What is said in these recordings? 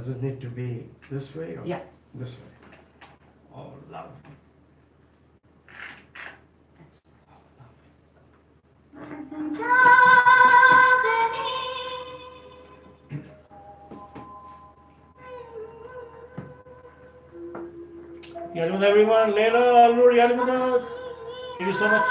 Does it need to be this way or Yeah. this way? Oh, lovely. That's Yalimadad everyone, Leila, Alur, Yalimadad. Thank you so much.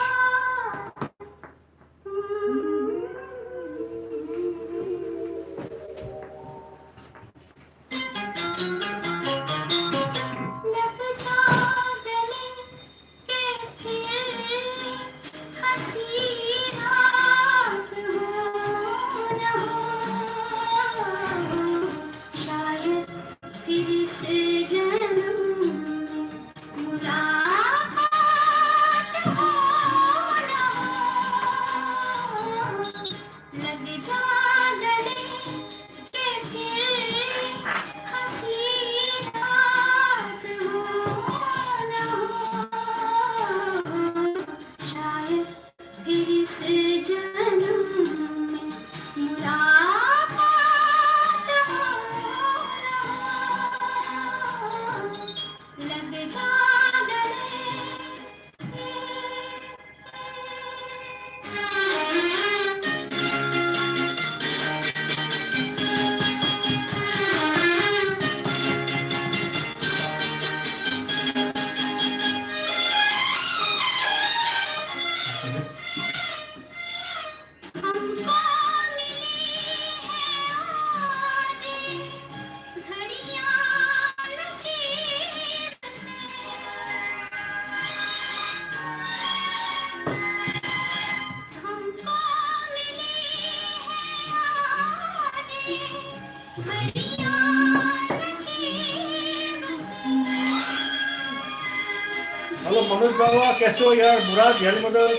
Hello, Manoj Bawa, कैसे हो यार? मुराद, Yalimadad,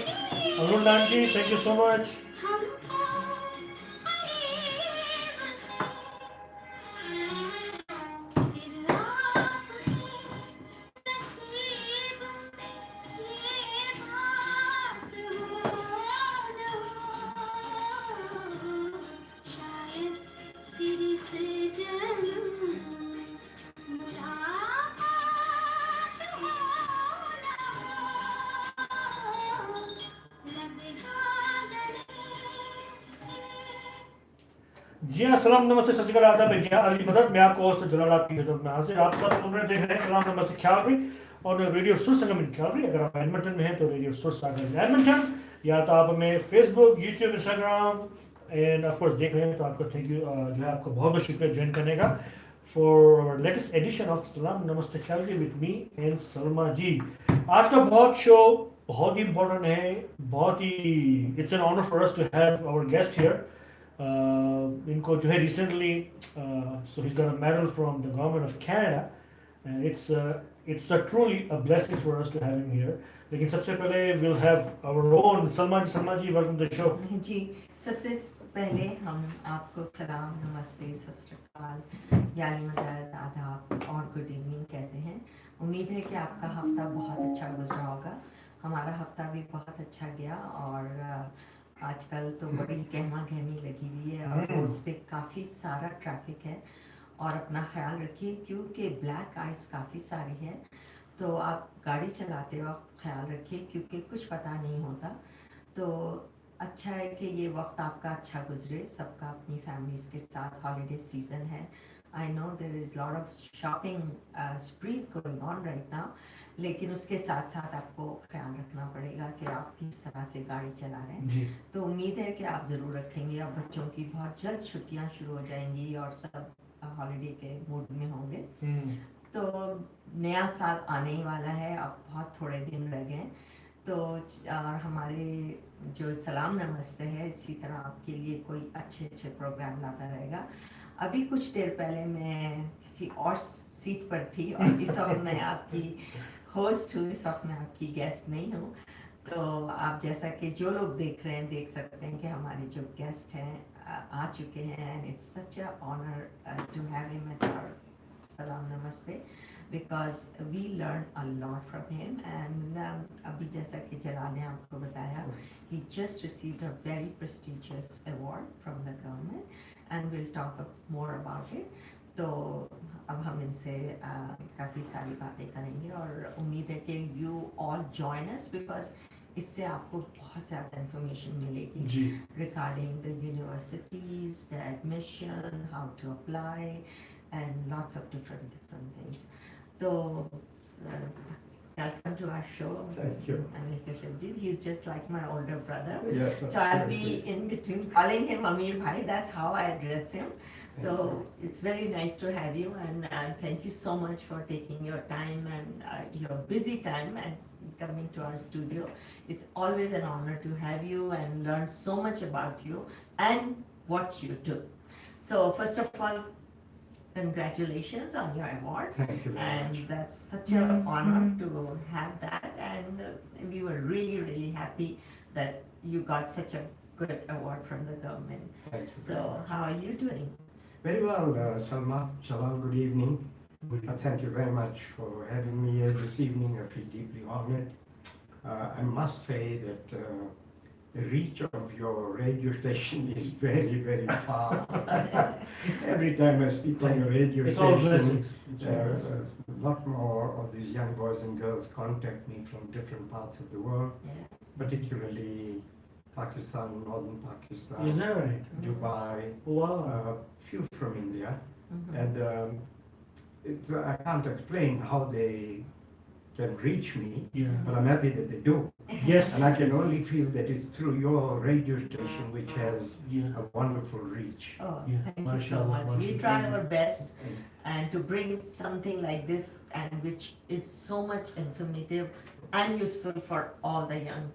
Arun Danji, thank you so much. जी हाँ, सलाम नमस्ते सत श्री अकाल आदाब, जी हाँ, अली मदद, मैं आपको होस्ट जलाल आपकी खिदमत में हाजिर। आप सब सुन रहे देख रहे हैं सलाम नमस्ते ख्यालवी और रेडियो सुर संगम इन ख्यालवी। अगर आप एडमिंटन में हैं तो रेडियो सुर सागर एडमिंटन, या तो आप हमें Facebook, YouTube, Instagram end of course देख रहे हैं तो आपको थैंक यू, जो है आपको बहुत बहुत शुक्रिया ज्वाइन करने का for latest edition of Salaam Namaste ख्यालवी with me and Salma ji. आज का बहुत शो बहुत ही इंपॉर्टेंट है, बहुत ही it's an honour for us to have our guest here. इनको जो है recently so he's got a medal from the government of Canada and it's a truly a blessing for us to have him here. लेकिन सबसे पहले we'll have our own Salma ji welcome to the show. जी, सबसे पहले हम आपको सलाम नमस्ते सत श्री अकाल, यालिमदद, आदाब और गुड इवनिंग कहते हैं। उम्मीद है कि आपका हफ्ता बहुत अच्छा गुजरा होगा। हमारा हफ्ता भी बहुत अच्छा गया और आजकल तो बड़ी गहमा गहमी लगी हुई है और रोड्स पे काफ़ी सारा ट्रैफिक है। और अपना ख्याल रखिए क्योंकि ब्लैक आइस काफ़ी सारी है, तो आप गाड़ी चलाते वक्त ख्याल रखिए क्योंकि कुछ पता नहीं होता। तो अच्छा है कि ये वक्त आपका अच्छा गुजरे, सबका अपनी फैमिलीज़ के साथ। हॉलीडे सीज़न है, I know there is lot of shopping sprees going on right now, लेकिन उसके साथ साथ आपको ख्याल रखना पड़ेगा कि आप किस तरह से गाड़ी चला रहे हैं। तो उम्मीद है कि आप ज़रूर रखेंगे। अब बच्चों की बहुत जल्द छुट्टियां शुरू हो जाएंगी और सब हॉलीडे के मूड में होंगे। तो नया साल आने ही वाला है, अब बहुत थोड़े दिन रह गए। तो हमारे जो सलाम नमस्ते है इसी तरह आपके लिए कोई अच्छे अच्छे प्रोग्राम लाता रहेगा। अभी कुछ देर पहले मैं किसी और सीट पर थी और इस वक्त मैं आपकी होस्ट हूँ, इस वक्त मैं आपकी गेस्ट नहीं हूँ। तो आप जैसा कि जो लोग देख रहे हैं देख सकते हैं कि हमारे जो गेस्ट हैं आ चुके हैं and it's such a honour to have him at our Salaam Namaste because we learn a lot from him and अभी जैसा कि जलाल ने आपको बताया ही just received a very prestigious award from the government and will talk more about it. तो अब हम इनसे काफ़ी सारी बातें करेंगे और उम्मीद है कि you all join us because इससे आपको बहुत ज़्यादा इन्फॉर्मेशन मिलेगी जी regarding the universities, the admission, how to apply, and lots of different things. So, welcome to our show. Thank you. Ameer Keshavjee. He's just like my older brother. Yes, So I'll be absolutely. in between calling him Ameer Bhai. That's how I address him. Thank So you. it's very nice to have you, and thank you so much for taking your time and your busy time and coming to our studio. It's always an honor to have you and learn so much about you and what you do. So first of all, congratulations on your award. Thank you very And much. that's such an honor to have that, and we were really happy that you got such a good award from the government. Thank you very So much. how are you doing? Very well, Salma. Shalom, good evening. Thank you very much for having me here this evening. I feel deeply honored. I must say that the reach of your radio station is very far. Every time I speak on your radio it's all station, blessings. It's all blessings. a lot more of these young boys and girls contact me from different parts of the world, Yeah. particularly Pakistan, northern Pakistan, Is that right? Dubai, Wow. few from India, Mhm. and I can't explain how they can reach me, Yeah. but I'm happy that they do. Yes. And I can only feel that it's through your radio station which has Yeah. a wonderful reach. Oh, Yeah. thank you so Mashallah, much. We mashallah. try our best And and to bring something like this and which is so much informative and useful for all the young.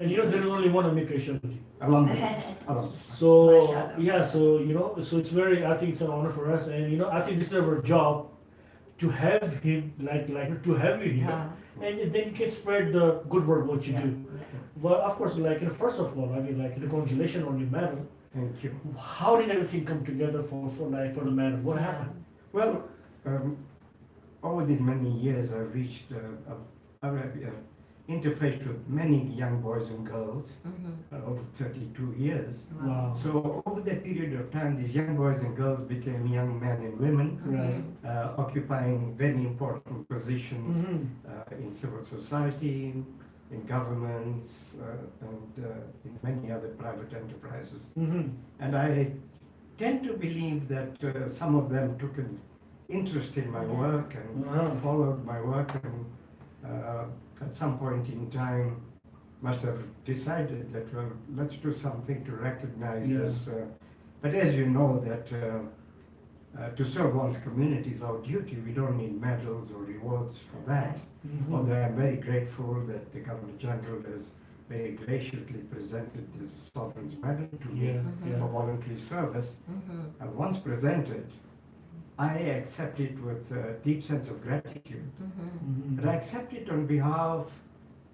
And you know there is only one Ameer Keshavjee. Alhamdulillah. Alhamdulillah. So Mashallah. yeah, so you know, so it's very. I think it's an honor for us, and you know, I think this is our job to have him, like to have you here, Yeah. and then you can spread the good word what you Yeah. do. Well, of course, like you know, first of all, I mean, like congratulations on your medal. Thank you. How did everything come together for the medal? What happened? Well, over these many years, I've reached, interfaced with many young boys and girls, Mhm. over 32 years. Wow. So over that period of time, these young boys and girls became young men and women, Right. occupying very important positions Mhm. in civil society, in governments, and in many other private enterprises. Mhm. And I tend to believe that some of them took an interest in my work and Wow. followed my work, and at some point in time must have decided that, well, let's do something to recognize Yeah. this. But as you know, that to serve one's community is our duty. We don't need medals or rewards for that. Mhm. Although I'm very grateful that the Governor General has very graciously presented this Sovereign's Medal to me Yeah. Mhm. Yeah. for voluntary service. Mhm. And once presented, I accept it with a deep sense of gratitude. Mhm. But I accept it on behalf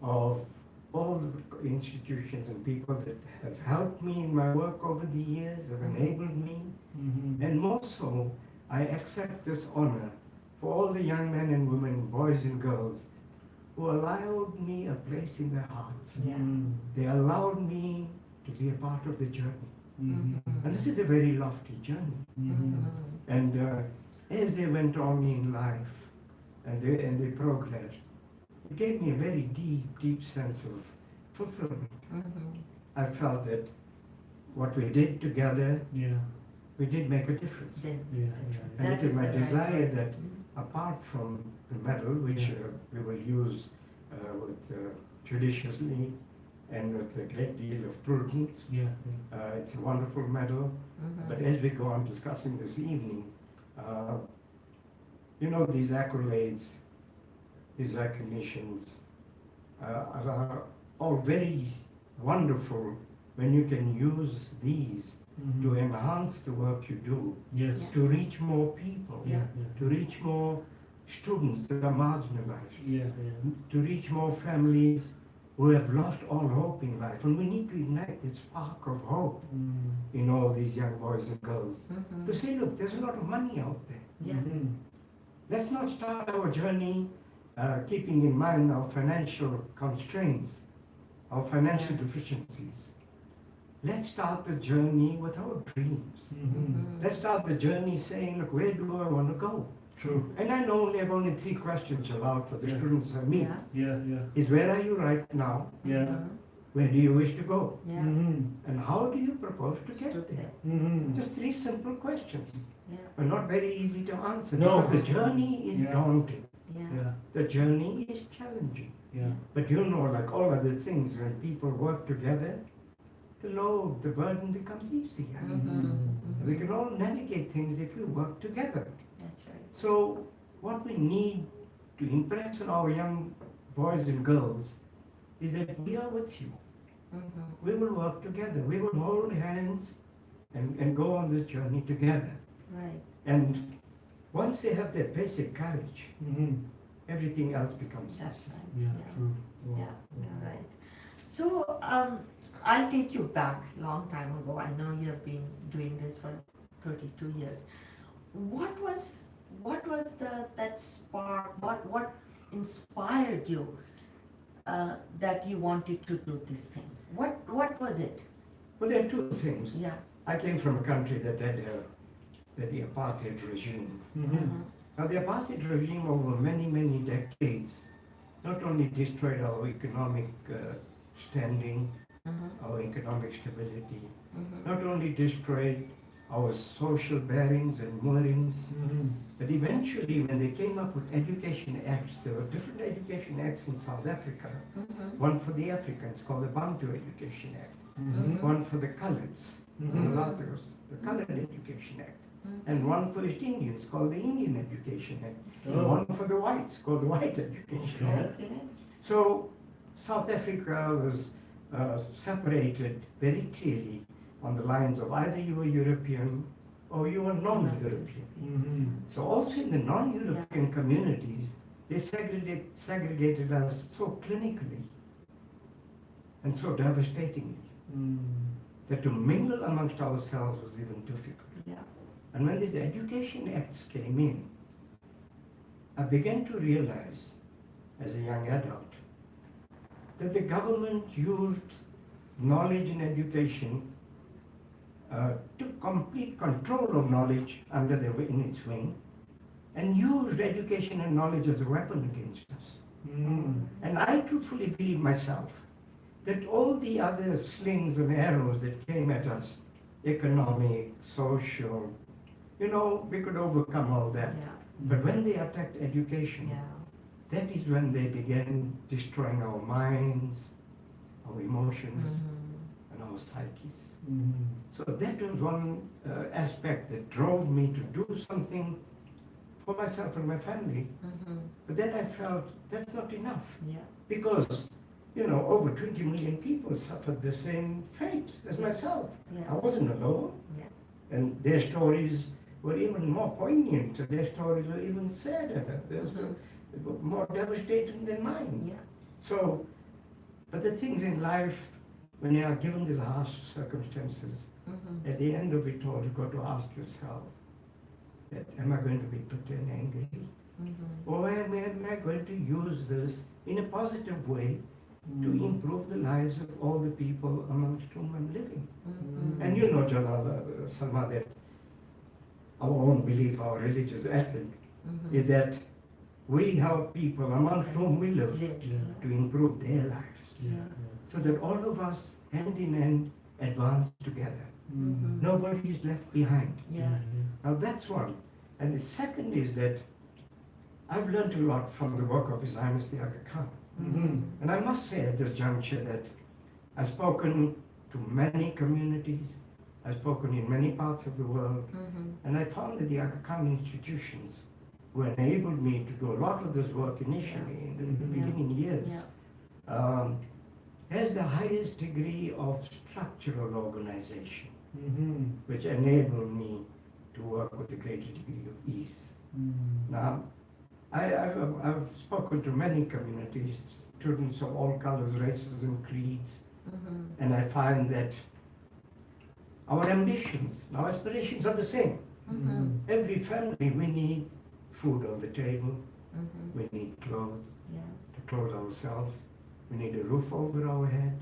of all the institutions and people that have helped me in my work over the years, have enabled me. Mhm. And more so, I accept this honor for all the young men and women, boys and girls, who allowed me a place in their hearts. Yeah. Mhm. They allowed me to be a part of the journey. Mhm. And this is a very lofty journey. Mhm. And as they went on in life and they progressed, it gave me a very deep sense of fulfillment. Mhm. I felt that what we did together, Yeah. we did make a difference. Then- Yeah. And That it is is my the right desire word. that apart from the medal, which Yeah. we will use judiciously and with a great deal of prudence, Yeah. it's a wonderful medal. Mhm. But as we go on discussing this evening, you know, these accolades, these recognitions are all very wonderful when you can use these Mhm. to enhance the work you do, Yes. Yeah. to reach more people, Yeah. to reach more students that are marginalized, Yeah. Yeah. to reach more families who have lost all hope in life. And we need to ignite this spark of hope Mhm. in all these young boys and girls. Mhm. To say, look, there's a lot of money out there. Yeah. Mhm. Let's not start our journey keeping in mind our financial constraints, our financial Yeah. deficiencies. let's start the journey with our dreams. Let's start the journey saying, look, where do I want to go? True. And I know I have only 3 questions allowed for the Yeah. students I meet. Yeah. Yeah. Is where are you right now? Yeah. Where do you wish to go? Yeah. And how do you propose to get Stood there? there. Just 3 simple questions, Yeah. but not very easy to answer. No. Because the journey is Yeah. daunting. Yeah. Yeah. The journey is challenging. Yeah. But you know, like all other things, when people work together, the load, the burden becomes easier. We can all navigate things if we work together. That's right. So what we need to impress on our young boys and girls is that we are with you. We will work together. We will hold hands and go on this journey together. Right. And once they have that basic courage, everything else becomes That's easy. right. Yeah. True. Wow. Yeah. Right. So I'll take you back long time ago. I know you have been doing this for 32 years. What was that spark? What inspired you that you wanted to do this thing? What was it? Well, there are 2 things. Yeah. I came from a country that had the apartheid regime. Now, the apartheid regime over many, many decades not only destroyed our economic standing, our economic stability, not only destroyed our social bearings and moorings, but eventually when they came up with education acts, there were different education acts in South Africa. One for the Africans called the Bantu Education Act, one for the Coloureds, the mulattoes, the Coloured Education Act, and one for East Indians called the Indian Education Act, and one for the whites called the White Education Act. Okay. So South Africa was separated very clearly on the lines of either you were European or you were non-European. So also in the non-European communities, they segregated us so clinically and so devastatingly that to mingle amongst ourselves was even difficult. Yeah. And when these education acts came in, I began to realize as a young adult that the government used knowledge and education took complete control of knowledge in its wing and used education and knowledge as a weapon against us. And I truthfully believe myself that all the other slings and arrows that came at us, economic, social, we could overcome all that. Yeah. But when they attacked education, that is when they began destroying our minds, our emotions, and our psyches. So that was one aspect that drove me to do something for myself and my family. But then I felt that's not enough. Yeah. Because, over 20 million people suffered the same fate as myself. Yeah. I wasn't alone. Yeah. And their stories were even more poignant. Their stories were even sadder. They were more devastating than mine. Yeah. So, but the things in life, when you are given these harsh circumstances, at the end of it all, you've got to ask yourself, that am I going to be bitter and angry? Or am I going to use this in a positive way to improve the lives of all the people amongst whom I'm living? And you know, Jalal, Salma, that our own belief, our religious ethic, is that we help people amongst whom we live to improve their lives. So that all of us, hand in hand, advance together. Nobody is left behind. Now that's one. And the second is that I've learned a lot from the work of His Highness the Aga Khan. And I must say at this juncture that I've spoken to many communities, I've spoken in many parts of the world, and I found that the Aga Khan institutions who enabled me to do a lot of this work initially in the beginning years, has the highest degree of structural organization, which enabled me to work with a greater degree of ease. Now, I've spoken to many communities, students of all colors, races, and creeds, and I find that our ambitions, our aspirations are the same. Every family, we need food on the table, we need clothes to clothe ourselves, we need a roof over our head,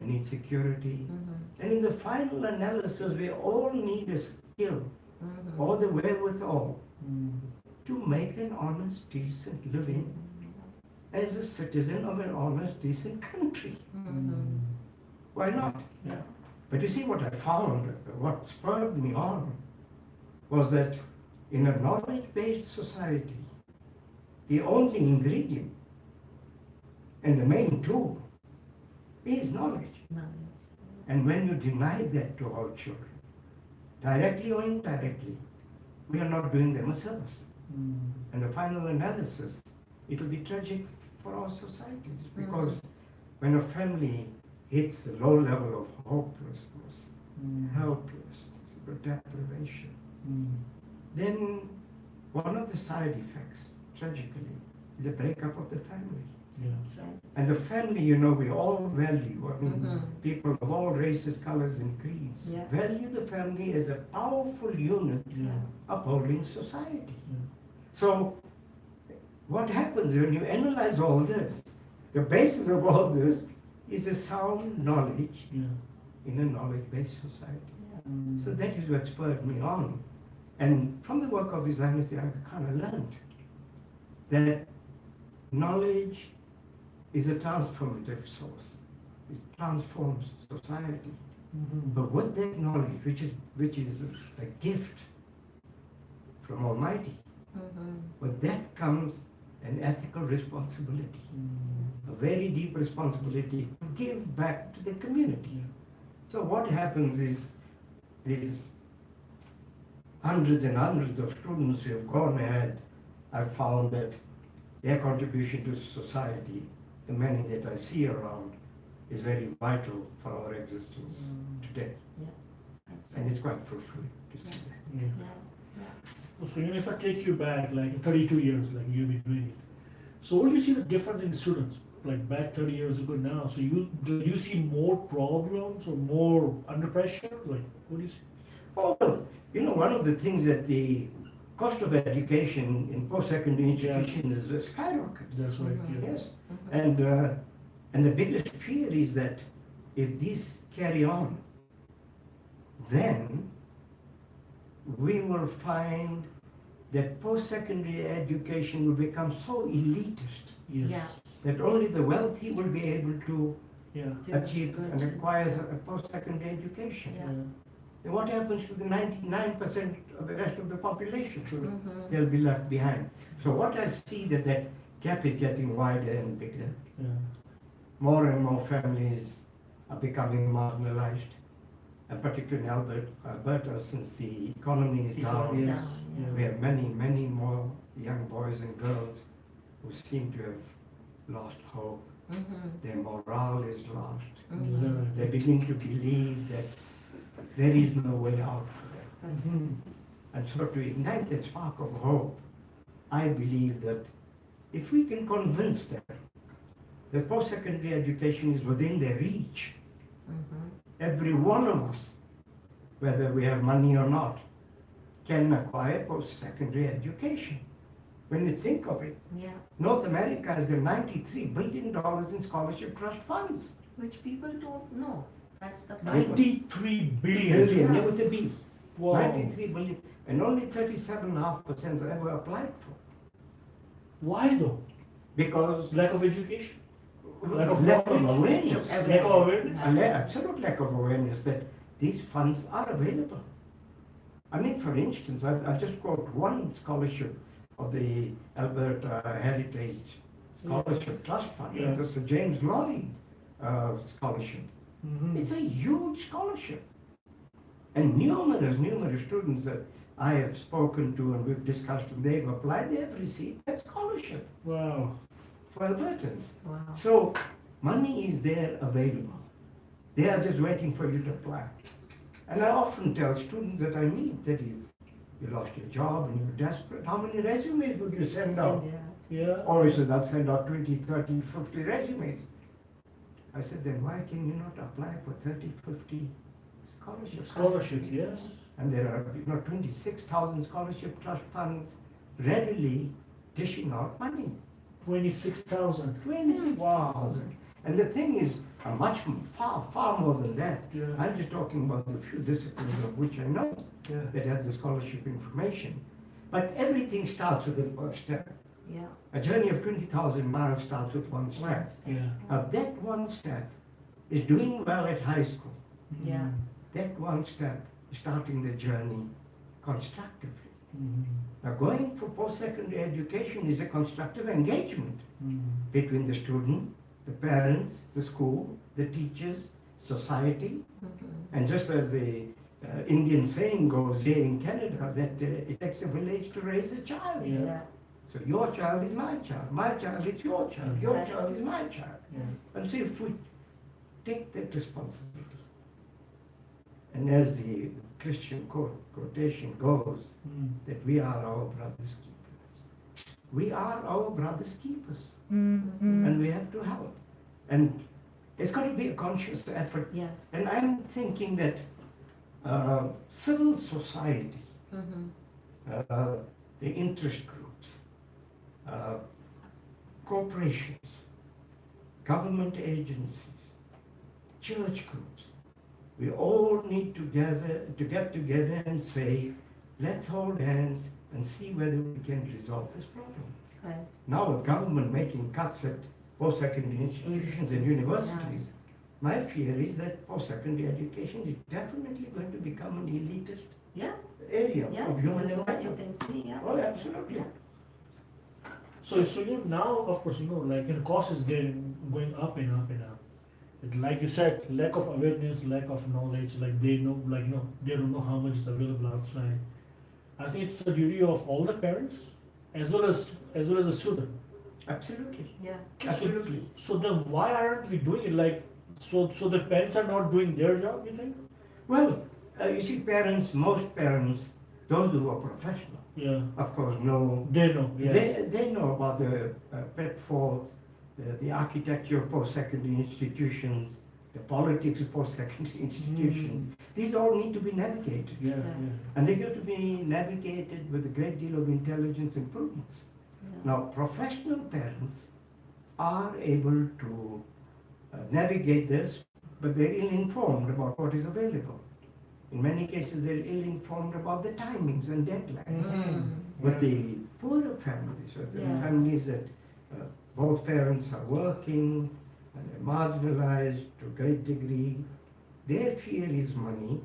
we need security. And in the final analysis, we all need a skill or the wherewithal to make an honest, decent living as a citizen of an honest, decent country. Why not? Yeah. But you see, what I found, what spurred me on, was that in a knowledge-based society, the only ingredient and the main tool is knowledge. And when you deny that to our children, directly or indirectly, we are not doing them a service. And the final analysis, it will be tragic for our societies, because when a family hits the low level of hopelessness, helplessness, deprivation, then one of the side effects, tragically, is the breakup of the family. That's right. And the family, you know, we all value, I mean, people of all races, colors, and creeds, value the family as a powerful unit upholding society. So, what happens when you analyze all this? The basis of all this is a sound knowledge in a knowledge-based society. So that is what spurred me on. And from the work of His Highness the Aga Khan, I learned that knowledge is a transformative source. It transforms society. But with that knowledge, which is a gift from Almighty, with that comes an ethical responsibility, a very deep responsibility to give back to the community. So what happens is these hundreds and hundreds of students who have gone ahead, I've found that their contribution to society, the many that I see around, is very vital for our existence today. That's And right. it's quite fulfilling to see that. So even if I take you back like 32 years, like you've been doing it, so what do you see the difference in students, like back 30 years ago now? So do you see more problems or more under pressure? Like, what do you see? Oh, well, you know, one of the things that the cost of education in post-secondary education is skyrocketed. That's right. Yes. And the biggest fear is that if these carry on, then we will find that post-secondary education will become so elitist Yes. that only the wealthy will be able to Yeah. achieve and acquire a post-secondary education. Then what happens to the 99% of the rest of the population? They'll be left behind. So what I see that gap is getting wider and bigger. More and more families are becoming marginalized, and particularly in Alberta, since the economy is down, Yes. we have many, many more young boys and girls who seem to have lost hope. Their morale is lost. They begin to believe that there is no way out for them. And so to ignite that spark of hope, I believe that if we can convince them that post-secondary education is within their reach, every one of us, whether we have money or not, can acquire post-secondary education. When you think of it, North America has got $93 billion in scholarship trust funds. Which people don't know. That's the problem. 93 billion. Billion, with a B. Wow. 93 billion. And only 37.5% are ever applied for. Why though? Because Lack of education? Lack of lack of knowledge? awareness. Lack of awareness? Absolute lack of awareness that these funds are available. I mean, for instance, I'll just quote one scholarship of the Alberta Heritage Scholarship Trust Fund, the Sir James Lloyd Scholarship. It's a huge scholarship. And numerous students that I have spoken to and we've discussed, and they've applied, they have received that scholarship Wow. for Albertans. Wow. So money is there available. They are just waiting for you to apply. And I often tell students that I meet that you lost your job and you're desperate, how many resumes would you send out? Yeah. Or he says, I'll send out 20, 30, 50 resumes. I said, then why can you not apply for 30, 50 scholarships? Scholarships, yes. And there are 26,000 scholarship trust funds readily dishing out money. 26,000. 26,000. Wow. And the thing is, far more than that. Yeah. I'm just talking about the few disciplines of which I know Yeah. that have the scholarship information. But everything starts with the first step. Yeah. A journey of 20,000 miles starts with one step. One step. Yeah. Now that one step is doing well at high school. Yeah. That one step is starting the journey constructively. Mm. Now going for post-secondary education is a constructive engagement Mm. between the student, the parents, the school, the teachers, society. And just as the Indian saying goes here in Canada, that it takes a village to raise a child. Yeah. Yeah. So your child is my child is your child, your Right. child is my child. Yeah. And so if we take that responsibility, and as the Christian quotation goes, Mm. that we are our brother's keepers. We are our brother's keepers, Mm-hmm. and we have to help. And it's got to be a conscious effort. Yeah. And I'm thinking that civil society, the interest groups, corporations, government agencies, church groups, we all need to get together and say, let's hold hands and see whether we can resolve this problem. Right. Now with government making cuts at post-secondary institutions and universities, my fear is that post-secondary education is definitely going to become an elitist Yeah. area Yeah. of human This is what you development. can see. Yeah. Oh, absolutely. So now, of course, like the cost is going up and up and up. Like you said, lack of awareness, lack of knowledge. Like they know, they don't know how much is available outside. I think it's the duty of all the parents, as well as the student. Absolutely. Yeah. Absolutely. So then, why aren't we doing it? Like, so the parents are not doing their job. You think? Well, you see, most parents, those who are professional, Yeah. of course, know. They know. Yes. They know about the pitfalls, the architecture of post-secondary institutions, the politics of post-secondary institutions. These all need to be navigated. Yeah. Yeah. Yeah. And they got to be navigated with a great deal of intelligence and prudence. Yeah. Now, professional parents are able to navigate this, but they're ill-informed about what is available. In many cases, they're ill-informed about the timings and deadlines. Mm. With the poorer families, with the Yeah. families that both parents are working and they're marginalized to a great degree, their fear is money.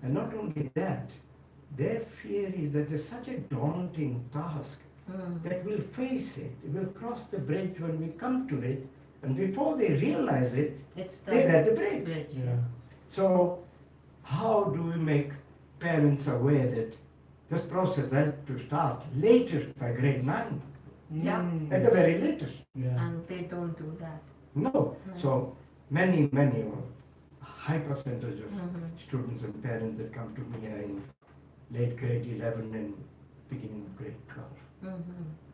And not only that, their fear is that there's such a daunting task that we'll face it, we'll cross the bridge when we come to it, and before they realize it, It's they're at the bridge. bridge. Yeah. So how do we make parents aware that this process has to start latest by grade 9, Yeah. at the very latest? Yeah. And they don't do that. No. No. So many, or high percentage of Mhm. students and parents that come to me are in late grade 11 and beginning of grade 12,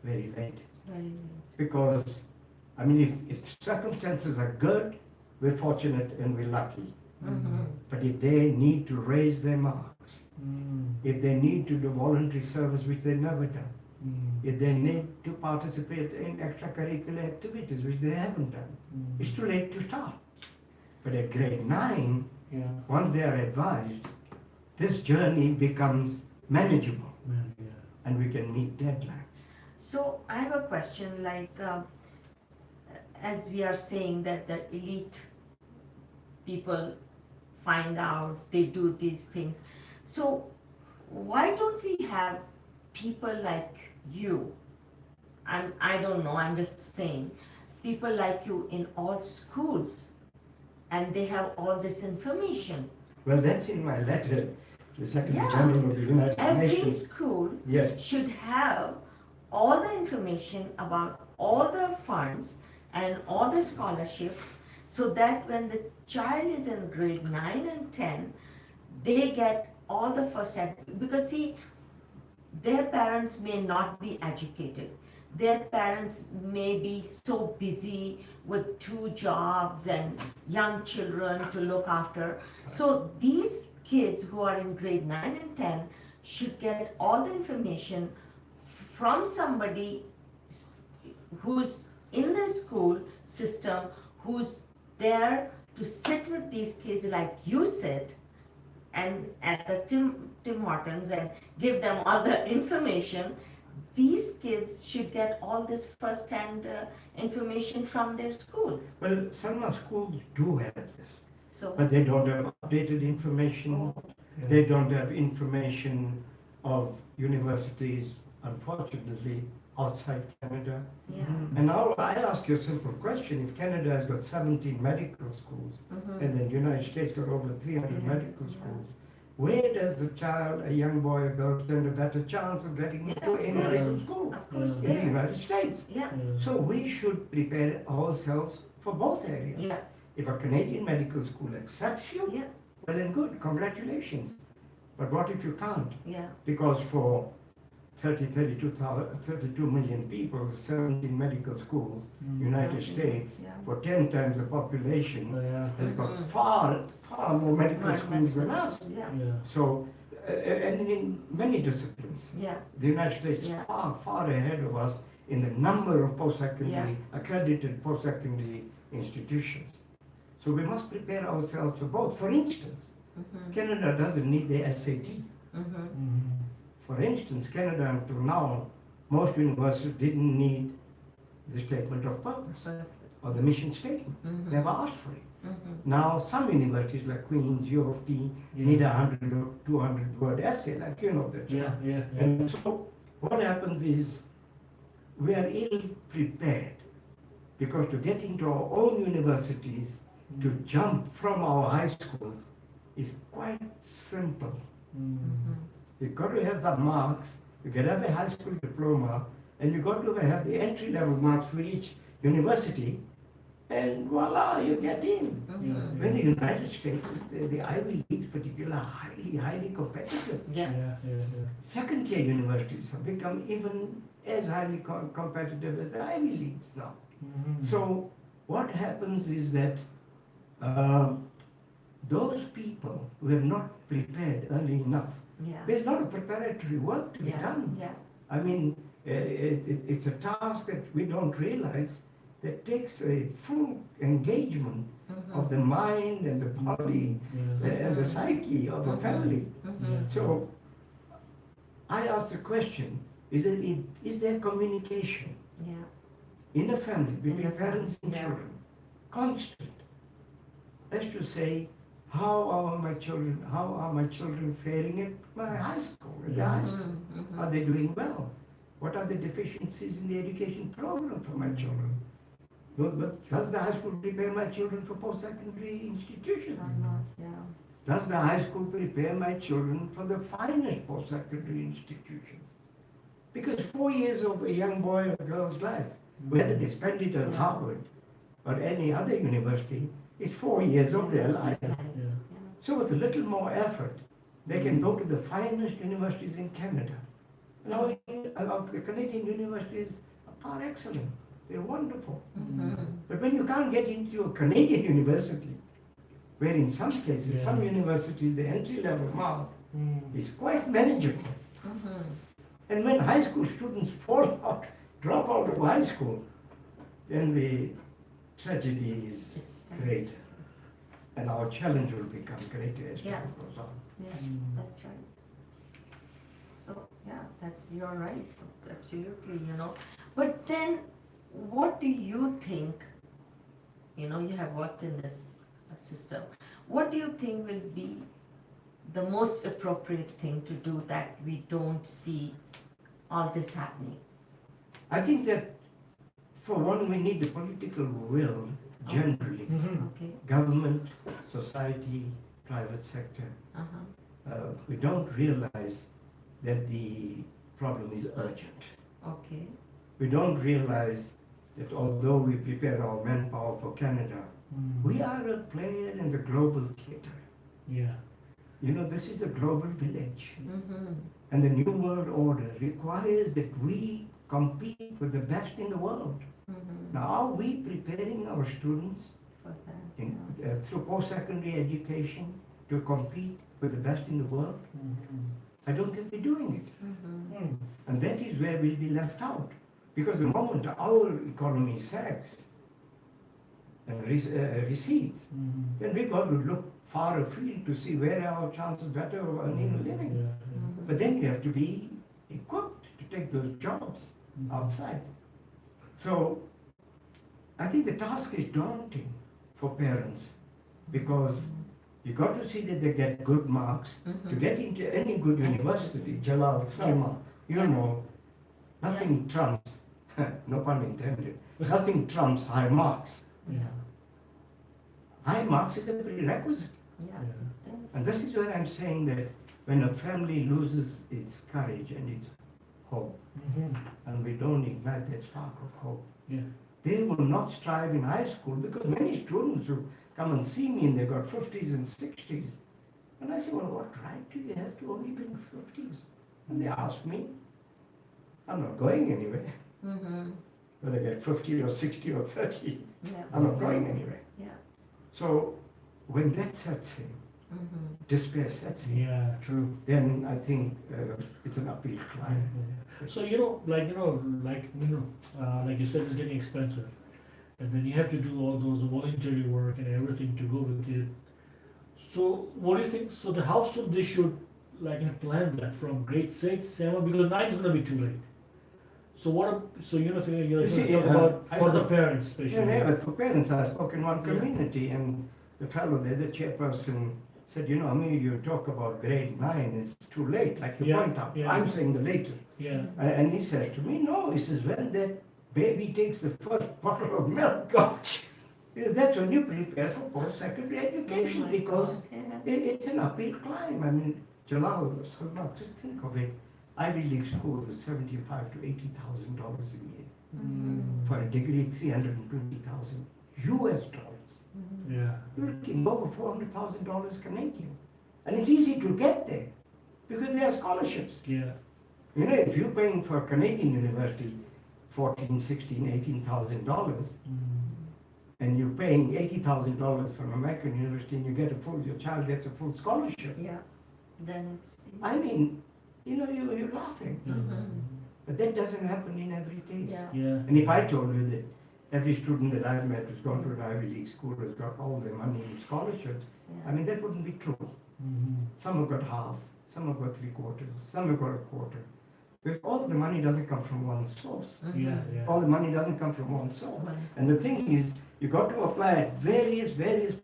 very late. Right. Because, I mean, if circumstances are good, we're fortunate and we're lucky. But if they need to raise their marks, if they need to do voluntary service, which they've never done, if they need to participate in extracurricular activities, which they haven't done, it's too late to start. But at grade 9, Yeah. once they are advised, this journey becomes manageable Man, yeah. and we can meet deadlines. So I have a question, like, as we are saying that the elite people find out, they do these things. So why don't we have people like you? I don't know, I'm just saying, people like you in all schools, and they have all this information. Well, that's in my letter to the Secretary Yeah. General of the United Every Nations. school Yes, should have all the information about all the funds and all the scholarships, so that when the child is in grade 9 and 10, they get all the first hand. Because see, their parents may not be educated. Their parents may be so busy with 2 jobs and young children to look after. So these kids who are in grade 9 and 10 should get all the information from somebody who's in the school system, who's there to sit with these kids like you sit and at the Tim Hortons and give them all the information. These kids should get all this first-hand information from their school. Well, some of schools do have this, So, but they don't have updated information. They don't have information of universities, unfortunately, outside Canada. yeah. And now I ask you a simple question. If Canada has got 17 medical schools, Mhm. and the United States got over 300 Yeah, medical yeah. schools, where does the child, a young boy or girl, stand a better chance of getting into of a course. medical school? Of course, In the yeah. United States. Yeah, So we should prepare ourselves for both areas. yeah, If a Canadian medical school accepts you, yeah, well and good, congratulations. But what if you can't? yeah. Because for 32 million people, 17 medical schools, United Mhm. States, Yeah. for 10 times the population, Yeah. has got Mhm. far more medical More schools than medical us. schools, Yeah, Yeah. So, and in many disciplines, yeah, the United States is Yeah. far ahead of us in the number of post-secondary, Yeah. accredited post-secondary institutions. So we must prepare ourselves for both. For instance, mhm, Canada doesn't need the SAT. mhm, For instance, Canada until now, most universities didn't need the statement of purpose or the mission statement. mhm, Never asked for it. mhm, Now, some universities like Queen's, U of T, need a 100 or 200 word essay, like you know that. Yeah, yeah, yeah. And so what happens is we are ill prepared because to get into our own universities, to jump from our high schools is quite simple. mhm. You've got to have the marks, you can have a high school diploma, and you've got to have the entry level marks for each university, and voila, you get in. Mhm. When the United States, the Ivy Leagues particularly, are highly competitive. Yeah, Yeah. Second tier universities have become even as highly competitive as the Ivy Leagues now. So what happens is that those people who have not prepared early enough, yeah, there's a lot of preparatory work to be yeah, done. yeah, I mean, it's a task that we don't realize that takes a full engagement mhm, of the mind and the body and the psyche of a family. mhm, So I asked the question, is there communication yeah, in a family between the family, parents and yeah. children, constant, as to say, how are my children faring at my high school, at the high school? Mhm, mhm. Are they doing well? What are the deficiencies in the education program for my children? But does the high school prepare my children for post-secondary institutions? Or not, yeah, Does the high school prepare my children for the finest post-secondary institutions? Because 4 years of a young boy or girl's life, whether they spend it at Yeah. Harvard or any other university, it's 4 years of their life. yeah, So with a little more effort, they can go to the finest universities in Canada. Now, the Canadian universities are par excellent. They're wonderful. mhm, But when you can't get into a Canadian university, where in some cases, Yeah. some universities, the entry-level mark is quite manageable. mhm. And when high school students fall out, drop out of high school, then the tragedy is It's- greater. And our challenge will become greater as Yeah. time goes on. Yeah, that's right. So, yeah, you're right, absolutely, But then, what do you think, you have worked in this system, what do you think will be the most appropriate thing to do that we don't see all this happening? I think that, for one, we need the political will generally. Okay, Government, society, private sector. uh-huh, We don't realize that the problem is urgent. okay, We don't realize that although we prepare our manpower for Canada, we are a player in the global theater. Yeah. This is a global village. mhm, And the New World Order requires that we compete with the best in the world. mhm, Now, are we preparing our students for that, in, yeah. through post-secondary education to compete with the best in the world? I don't think we're doing it. Mhm, And that is where we'll be left out. Because the moment our economy sags, and receipts, then we got to look far afield to see where are our chances better of earning a living. But then you have to be equipped to take those jobs outside. So I think the task is daunting for parents because you got to see that they get good marks to get into any good university. Jalal, Salma, you know, nothing trumps, no pun intended, nothing trumps high marks. High marks is a prerequisite. And this is where I'm saying that when a family loses its courage and its hope, and we don't ignite that spark of hope, they will not strive in high school because many students who come and see me and they've got 50s and 60s. And I say, well, what right do you have to only bring 50s? And they ask me, I'm not going anywhere. Whether I get 50 or 60 or 30, I'm not going anywhere. So when that sets in, despair sets in, Yeah, true. then I think it's an uphill climb. So like you said, it's getting expensive, and then you have to do all those voluntary work and everything to go with it. So what do you think? So how soon they should plan that from grade 6, 7, because 9 is gonna be too late. So you're see, talking about for the parents, Yeah, especially. but for parents, I spoke in one community, and the fellow there, the chairperson, said, Amir, you talk about grade 9, it's too late, like you point out. I'm saying the later. Yeah. And he says to me, no, he says, when that baby takes the first bottle of milk, because that's when you prepare for post-secondary education, because it's an uphill climb. I mean, Jalal, just think of it. Ivy League school is $75,000 to $80,000 a year. For a degree, $320,000 US dollars. Yeah. You're looking over $400,000 Canadian. And it's easy to get there because there are scholarships. Yeah. If you're paying for a Canadian university $14,000, $16,000, $18,000, and you're paying $80,000 from American university and you get your child gets a full scholarship. Then it's. I mean, you're laughing. But that doesn't happen in every case. And if I told you that every student that I've met who's gone to an Ivy League school has got all their money in scholarships, I mean, that wouldn't be true. Some have got half, some have got 3/4, some have got a quarter. Because all the money doesn't come from one source. All the money doesn't come from one source. And the thing is, you got to apply at various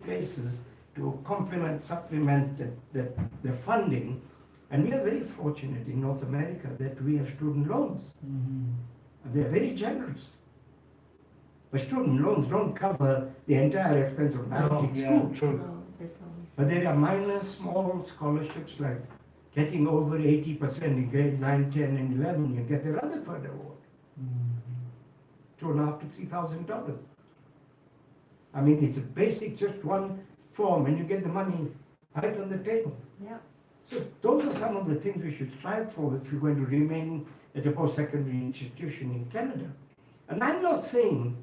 places to complement, supplement the funding. And we are very fortunate in North America that we have student loans. And they're very generous. But student loans don't cover the entire expense of school. True. But there are minor, small scholarships like getting over 80% in grade 9, 10, and 11, you get the Rutherford Award. $2,500 to $3,000. I mean, it's a basic, just one form, and you get the money right on the table. So those are some of the things we should strive for if you're going to remain at a post-secondary institution in Canada. And I'm not saying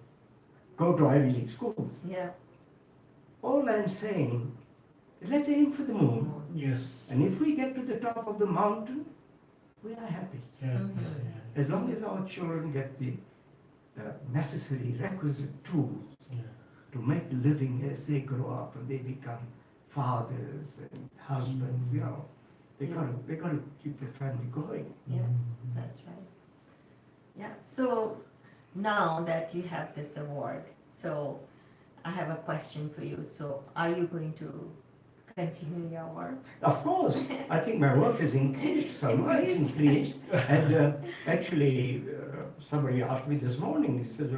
go to Ivy League schools. All I'm saying is let's aim for the moon. Yes. And if we get to the top of the mountain, we are happy. As long as our children get the necessary requisite tools to make a living as they grow up and they become fathers and husbands, they got to keep the family going. That's right. So now that you have this award, so I have a question for you. So are you going to continue your work? Of course. I think my work has increased somewhat. It's increased. And actually, somebody asked me this morning, he said,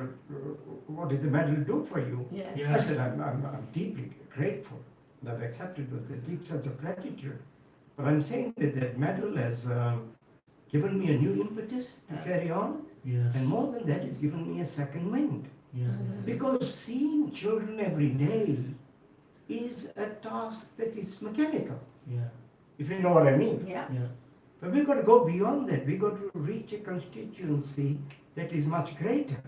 what did the medal do for you? I said, I'm deeply grateful. And I've accepted with a deep sense of gratitude. But I'm saying that medal has given me a new impetus to carry on. And more than that, it's given me a second wind. Because seeing children every day is a task that is mechanical. If you know what I mean. But we've got to go beyond that. We've got to reach a constituency that is much greater.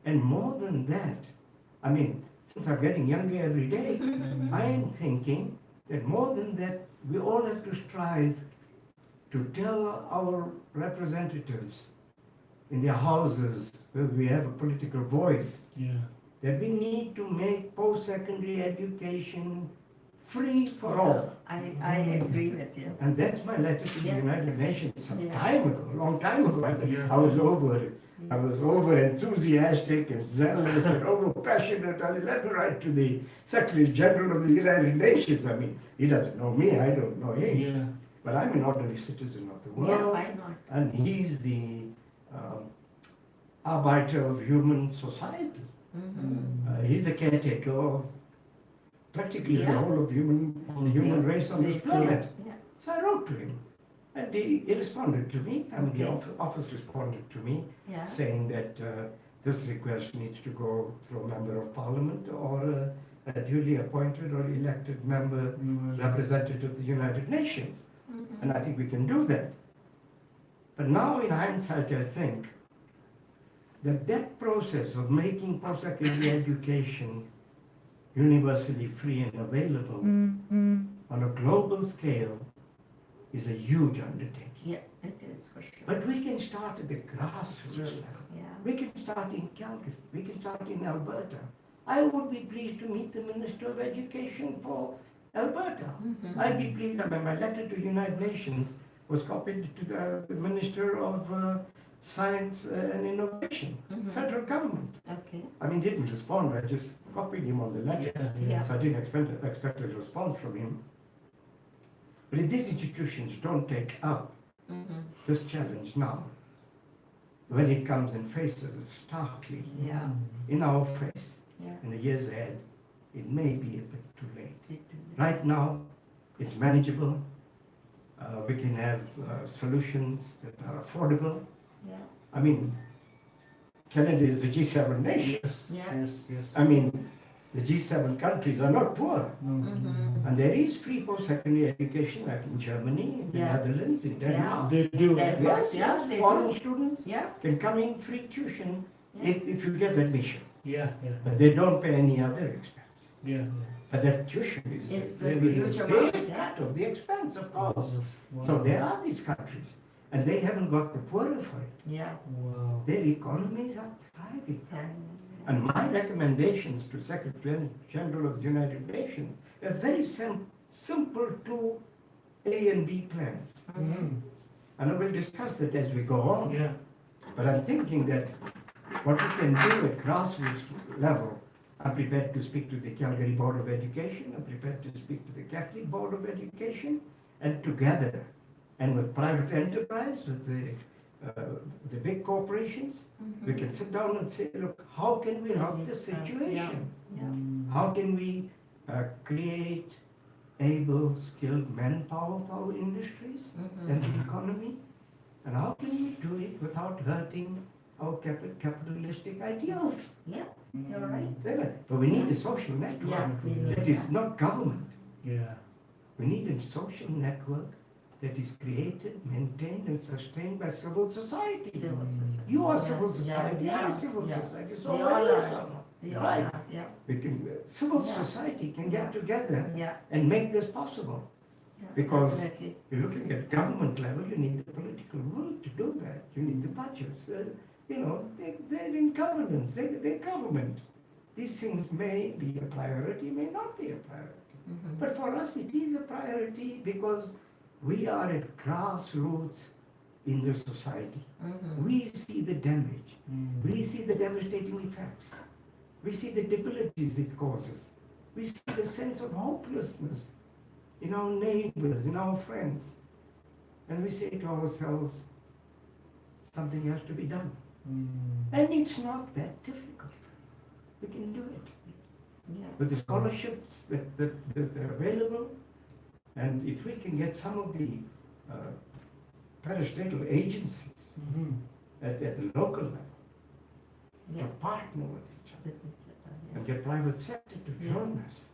And more than that, I mean, since I'm getting younger every day, I am thinking that more than that, we all have to strive to tell our representatives in their houses where we have a political voice that we need to make post-secondary education free for all. I agree with you. And that's my letter to the Yeah. United Nations some Yeah. time ago, a long time ago. I was over enthusiastic and zealous and over passionate. I let me write to the Secretary General of the United Nations. I mean, he doesn't know me, I don't know him. Yeah. But I'm an ordinary citizen of the Yeah, world. why not? And he's the arbiter of human society. He's the caretaker of practically the Yeah. whole of the human race on this They planet. say- Yeah. So I wrote to him, and he responded to me, and the Okay. office responded to me, Yeah. saying that this request needs to go through a member of parliament or a duly appointed or elected member representative of the United Nations. And I think we can do that. But now in hindsight, I think that process of making post-secondary education universally free and available on a global scale is a huge undertaking. Yeah, it is for sure. But we can start at the grassroots level. Yeah. We can start in Calgary. We can start in Alberta. I would be pleased to meet the Minister of Education for Alberta. I'd be pleased. I mean, my letter to the United Nations was copied to the Minister of Science and Innovation, federal government. Okay. I mean, he didn't respond. I just copied him on the letter. Yeah. So I didn't expect a response from him. But if these institutions don't take up this challenge now, when it comes and faces us starkly Yeah. in our face Yeah. in the years ahead, it may be a bit too late. It- Right now, it's manageable. We can have solutions that are affordable. Yeah. I mean, Canada is a G7 nation. Yes. Yeah. Yes. I mean, the G7 countries are not poor. Mhm. And there is free post-secondary education like in Germany, in the Yeah. Netherlands, in Denmark. They do. That- Yes, Yeah, yes, they foreign do. students Yeah. can come in free tuition Yeah. if you get admission. Yeah. But they don't pay any other expense. Yeah. But that tuition is It's a really huge a amount, big yeah. cut of the expense, of course. Wow. So there are these countries, and they haven't got the poorer for it. Yeah. Wow. Their economies are thriving. Yeah. And my recommendations to Secretary General of the United Nations are very simple two A and B plans. And I will discuss that as we go on. Yeah. But I'm thinking that what we can do at grassroots level, I'm prepared to speak to the Calgary Board of Education, I'm prepared to speak to the Catholic Board of Education, and together, and with private enterprise, with the big corporations, we can sit down and say, look, how can we help this situation? Yeah. How can we create able, skilled manpower for our industries and the economy? And how can we do it without hurting our capitalistic ideals? Yeah. You're right. But we need a social network Yeah, we need that is that. not government. Yeah. We need a social network that is created, maintained, and sustained by civil society. Civil society. You are Yes, civil yeah, society, yeah, I'm civil yeah. society, We so all are you, are. Salma. We all Right. are. Yeah. We can, civil Yeah. society can Yeah. get together Yeah. and make this possible. Yeah. Because Definitely. you're looking at government level, you need the political will to do that. You need the budgets. They're in governance, they're government. These things may be a priority, may not be a priority. But for us, it is a priority because we are at grassroots in the society. We see the damage. We see the devastating effects. We see the debilities it causes. We see the sense of hopelessness in our neighbors, in our friends. And we say to ourselves, something has to be done. And it's not that difficult. We can do it. Yeah. With the scholarships that are available, and if we can get some of the parastatal agencies at the local level Yeah. to partner with each other With each other, yeah. and get private sector to join us,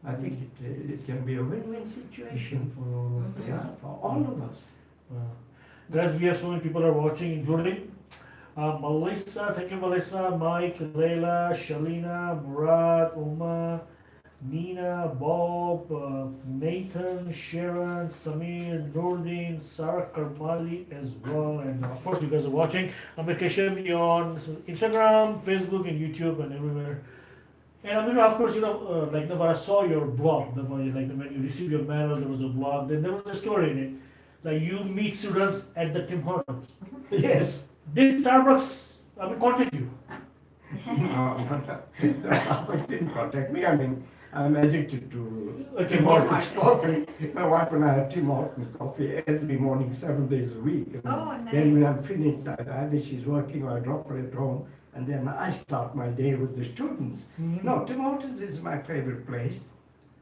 I think it can be a win-win situation For all of us. for all of us. Wow. Guys, we have so many people are watching, including Melissa, thank you Melissa, Mike, Leila, Shalina, Murad, Uma, Nina, Bob, Nathan, Sharon, Samir, Nordin, Sarah Karmali as well. And of course, you guys are watching Ameer Keshavjee on Instagram, Facebook, and YouTube, and everywhere. And I mean, of course, like when I saw your blog, like when you received your medal, there was a blog. Then there was a story in it, like you meet students at the Tim Hortons. Yes. Did Starbucks, contact you? No, it didn't contact me. I mean, I'm addicted to Tim Tim Hortons. Hortons coffee. My wife and I have Tim Hortons coffee every morning, 7 days a week. And Oh, then when nice. I'm finished, either she's working or I drop her at home, and then I start my day with the students. Mhm. No, Tim Hortons is my favorite place.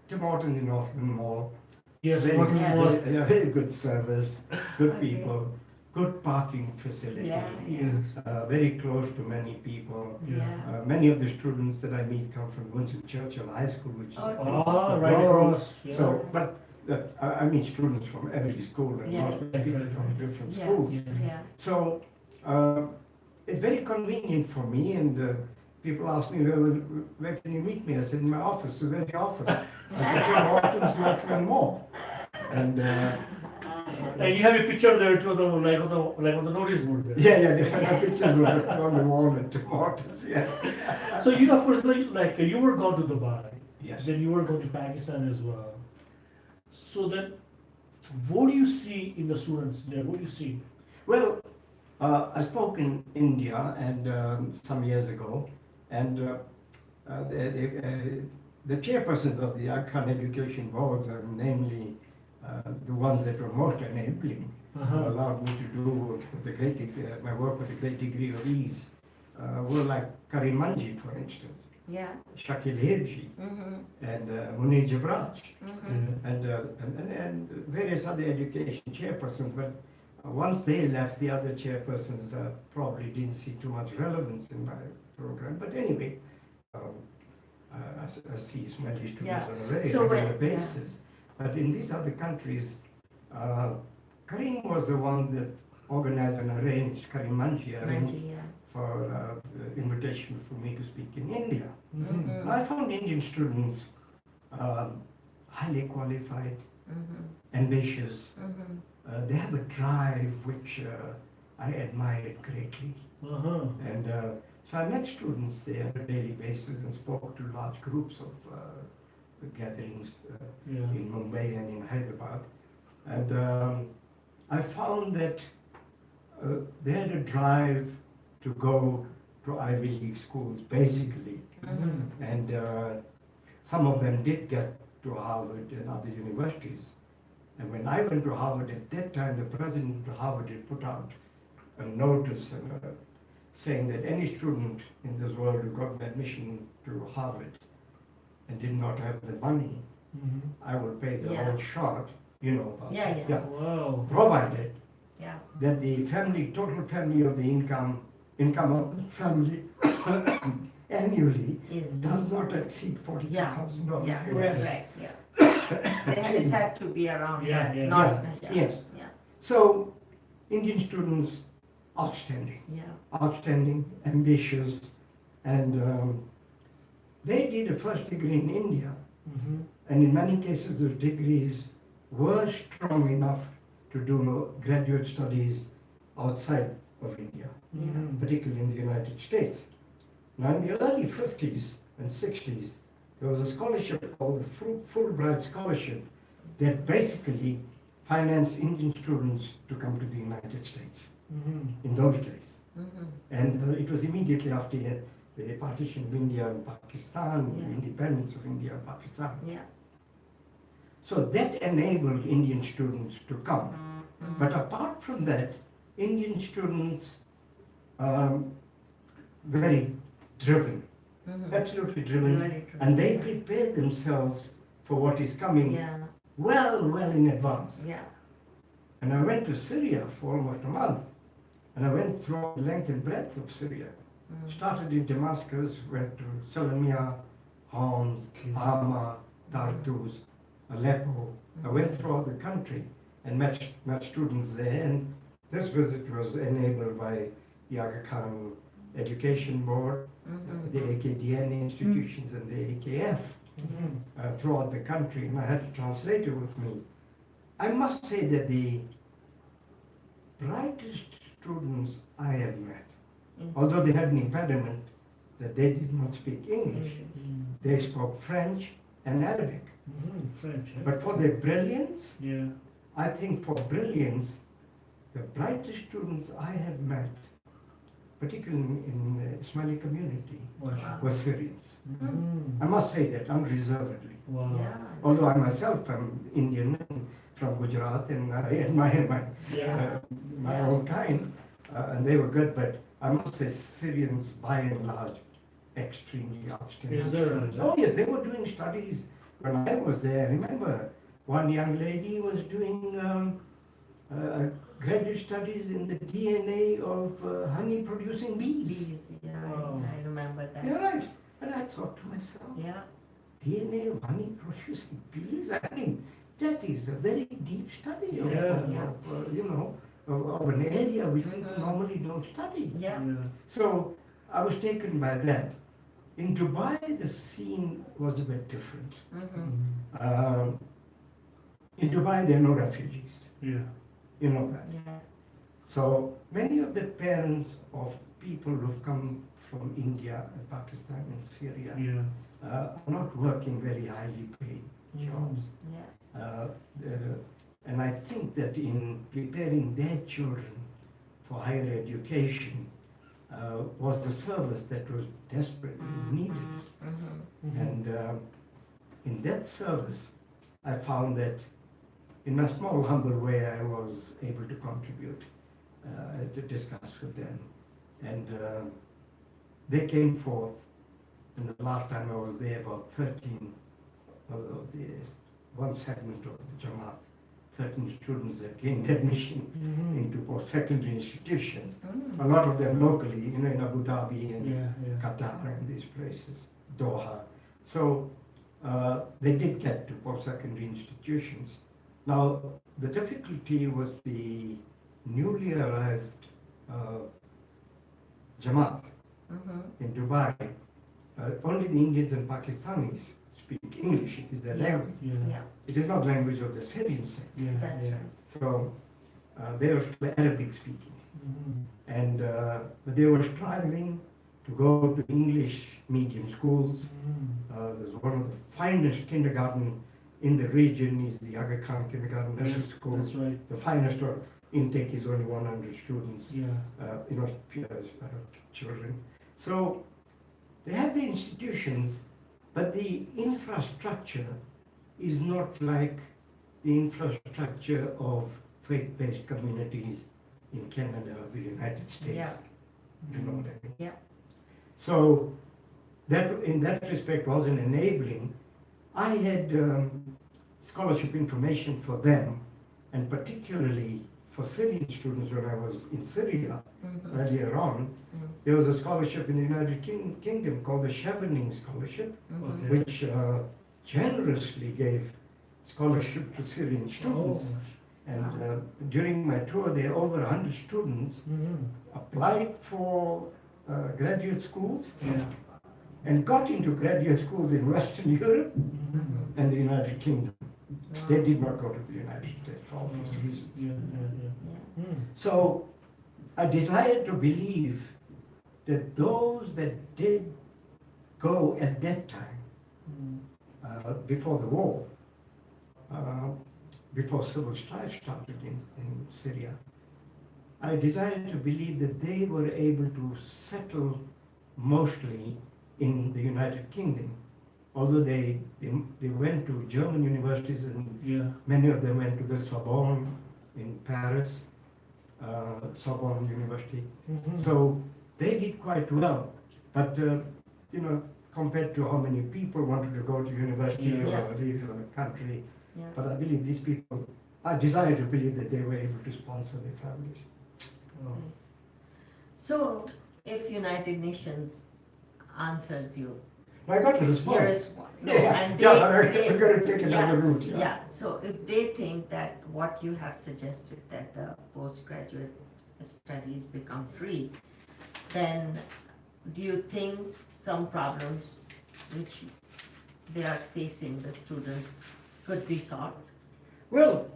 Tim Hortons in Northern Mall. Yes, Very, working Yeah. more. very good service, good Okay. people, good parking facility. Yeah. Yes. Very close to many people. Yeah. Many of the students that I meet come from Winston Churchill High School, which is Oh, Ah, right Oh, across. Yeah. so, but I meet students from every school and Yeah. most people from different Yeah. schools. Yeah. So it's very convenient for me, and people ask me, well, where can you meet me? I said, in my office, the very office. I said, Tim Hortons, Northern Mall. And And you have a picture there too, on the notice board there. yeah, they have pictures on the wall at Tim Hortons, yes. So you of course like you were gone to Dubai, Yes. then you were going to Pakistan as well. So then, what do you see in the students there? What do you see? Well, I spoke in India and some years ago, and the chairpersons of the Arkan Education Boards are namely the ones that were most enabling, Uh-huh. allowed me to do my work with a great degree of ease, were like Karim Manji, for instance, Yeah. Shakil Hirji, Mm-hmm. and Munir Javraj, Mm-hmm. and various other education chairpersons. But once they left, the other chairpersons probably didn't see too much relevance in my program. But anyway, I see Ismaili students Yeah. on a very So regular when- yeah. basis. But in these other countries, Karim was the one that organized and arranged, Karim Manji arranged Manji, yeah. for invitation for me to speak in India. Mm-hmm. I found Indian students highly qualified, Mm-hmm. ambitious. Mm-hmm. They have a drive which I admired greatly. Uh-huh. And so I met students there on a daily basis and spoke to large groups of gatherings Yeah. in Mumbai and in Hyderabad. And I found that they had a drive to go to Ivy League schools, basically. Mm-hmm. And some of them did get to Harvard and other universities. And when I went to Harvard at that time, the president of Harvard had put out a notice saying that any student in this world who got an admission to Harvard and did not have the money, Mhm. I will pay the Yeah. whole shot, you know about Yeah, that. yeah. Wow. Provided Yeah. that the total family of the income of the family annually Is. does not exceed Yeah. $42,000. Yeah. Yes. Right. Yeah. It had to be around Yeah, that. yeah. Not. Yeah, yes. Yeah. So, Indian students, outstanding, Yeah. ambitious, and they did a first degree in India, Mhm. and in many cases those degrees were strong enough to do graduate studies outside of India, Mhm. particularly in the United States. Now, in the early 50s and 60s, there was a scholarship called the Fulbright Scholarship that basically financed Indian students to come to the United States Mhm. in those days. Mm-hmm. And it was immediately after the partition of India and Pakistan, the Yeah. independence of India and Pakistan. Yeah. So that enabled Indian students to come. Mm-hmm. But apart from that, Indian students, very driven, Mm-hmm. absolutely driven, Very true. and they prepare themselves for what is coming Yeah. well in advance. Yeah. And I went to Syria for almost a month, and I went through the length and breadth of Syria. Mm. Started in Damascus, went to Salamia, Homs, Hama, Tartus, Aleppo. I went throughout the country and met students there, and this visit was enabled by the Aga Khan Education Board, Mm-hmm. the AKDN institutions, and the AKF. throughout the country, and I had a translator with me. I must say that the brightest students I have met, although they had an impediment that they did not speak English, they spoke French and Arabic. French. But for their brilliance, Yeah. I think for brilliance, the brightest students I have met, particularly in the Ismaili community, Wow. were Syrians. Mm. I must say that unreservedly. Wow. Yeah. Although I myself am Indian and from Gujarat, and I admire Yeah. my own kind, and they were good, but I must say Syrians, by and large, extremely outstanding. Is that right? Oh yes, they were doing studies when I was there. I remember one young lady was doing graduate studies in the DNA of honey producing bees. Bees, yeah, Wow. I remember that. You're right. And I thought to myself, Yeah. DNA of honey producing bees? I mean, that is a very deep study Yeah. of an area which people normally don't study. Yeah. So I was taken by that. In Dubai, the scene was a bit different. In Dubai, there are no refugees. Yeah. You know that. Yeah. So many of the parents of people who've come from India and Pakistan and Syria Yeah. are not working very highly paid jobs. Yeah. And I think that in preparing their children for higher education was the service that was desperately needed. And in that service, I found that in a small, humble way, I was able to contribute, to discuss with them. And they came forth, and the last time I was there, about 13 of the one segment of the Jamaat, 13 students that gained admission into post-secondary institutions. A lot of them locally, in Abu Dhabi and Qatar and these places, Doha. So they did get to post-secondary institutions. Now, the difficulty was the newly arrived Jamaat in Dubai. Only the Indians and Pakistanis speak English. It is their language. Yeah. It is not language of the Syrian sect. That's right. So they were Arabic speaking. And but they were striving to go to English medium schools. There's one of the finest kindergarten in the region is the Aga Khan Kindergarten Nursery School. That's right. The finest intake is only 100 students, Yeah. children. So they have the institutions, but the infrastructure is not like the infrastructure of faith-based communities in Canada or the United States. Yeah. If you know what I mean. Yeah. So that, in that respect, wasn't enabling. I had scholarship information for them, and particularly for Syrian students when I was in Syria earlier on. There was a scholarship in the United Kingdom called the Chevening Scholarship, Okay. which generously gave scholarship to Syrian students. And during my tour there, over 100 students applied for graduate schools Yeah. and got into graduate schools in Western Europe and the United Kingdom. They did not go to the United States for obvious reasons. Yeah. So I desired to believe that those that did go at that time, before the war, before civil strife started in Syria, I desired to believe that they were able to settle mostly in the United Kingdom. Although they went to German universities, and many of them went to the Sorbonne in Paris, Sorbonne University. So they did quite well. But, compared to how many people wanted to go to university or leave the country, but I believe these people, I desire to believe that they were able to sponsor their families. So, if United Nations answers you, I got a response. here is one. No, Yeah, and I'm going to take another route. Yeah, so if they think that what you have suggested, that the postgraduate studies become free, then do you think some problems which they are facing, the students, could be solved? Well,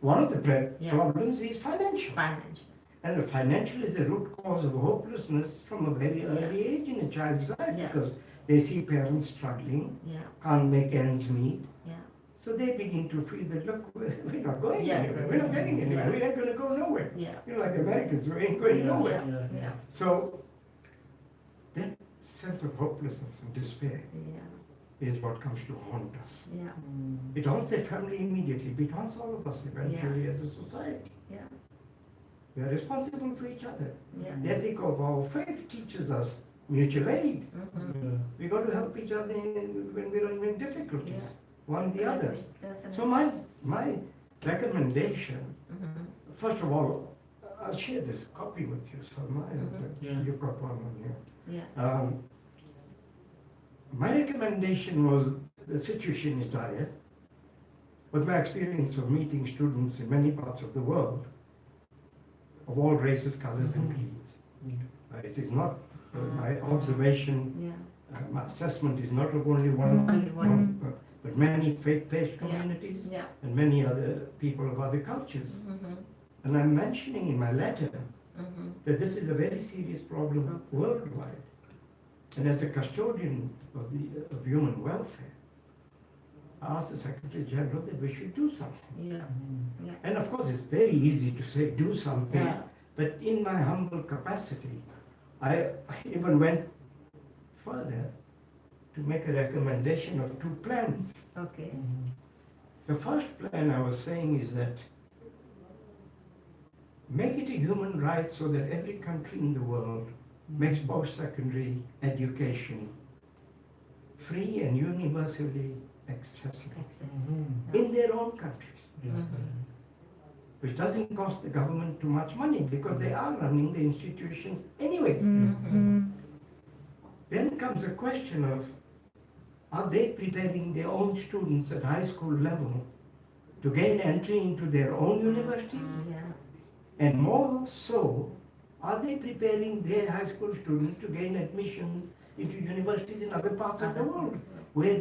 one of the Yeah. problems is financial. Financial. And the financial is the root cause of hopelessness from a very early age in a child's life Yeah. because they see parents struggling, Yeah, can't make ends meet. yeah, So they begin to feel that, look, we're not going Yeah. anywhere, we're not getting anywhere, Yeah. we ain't going to go nowhere. yeah, You know, like the Americans, we ain't going nowhere. yeah, So that sense of hopelessness and despair yeah, is what comes to haunt us. yeah, It haunts the family immediately, but it haunts all of us eventually as a society. yeah, We are responsible for each other. yeah. The ethic of our faith teaches us mutual aid. Mhm. We got to help each other when we're in difficulties, Yeah. one the other. Definitely. So my recommendation, Mhm. first of all, I'll share this copy with you, Salma, and Yeah. you've got one on you. Yeah, My recommendation was the situation is dire, but my experience of meeting students in many parts of the world, of all races, colors, and creeds. It is not my observation, yeah, my assessment is not of only one, Only one. but many faith-based Yeah. communities yeah. and many other people of other cultures. Mhm. And I'm mentioning in my letter Mhm. that this is a very serious problem worldwide. And as a custodian of human welfare, I asked the Secretary General that we should do something. Yeah, yeah, And of course, it's very easy to say do something, Yeah. but in my humble capacity, I even went further to make a recommendation of 2 plans. okay. The first plan I was saying is that make it a human right so that every country in the world makes post-secondary education free and universally accessible Excellent. in their own countries, Mhm. which doesn't cost the government too much money because they are running the institutions anyway. Mhm. Then comes the question of, are they preparing their own students at high school level to gain entry into their own universities? Yeah, And more so, are they preparing their high school students to gain admissions into universities in other parts of the world, where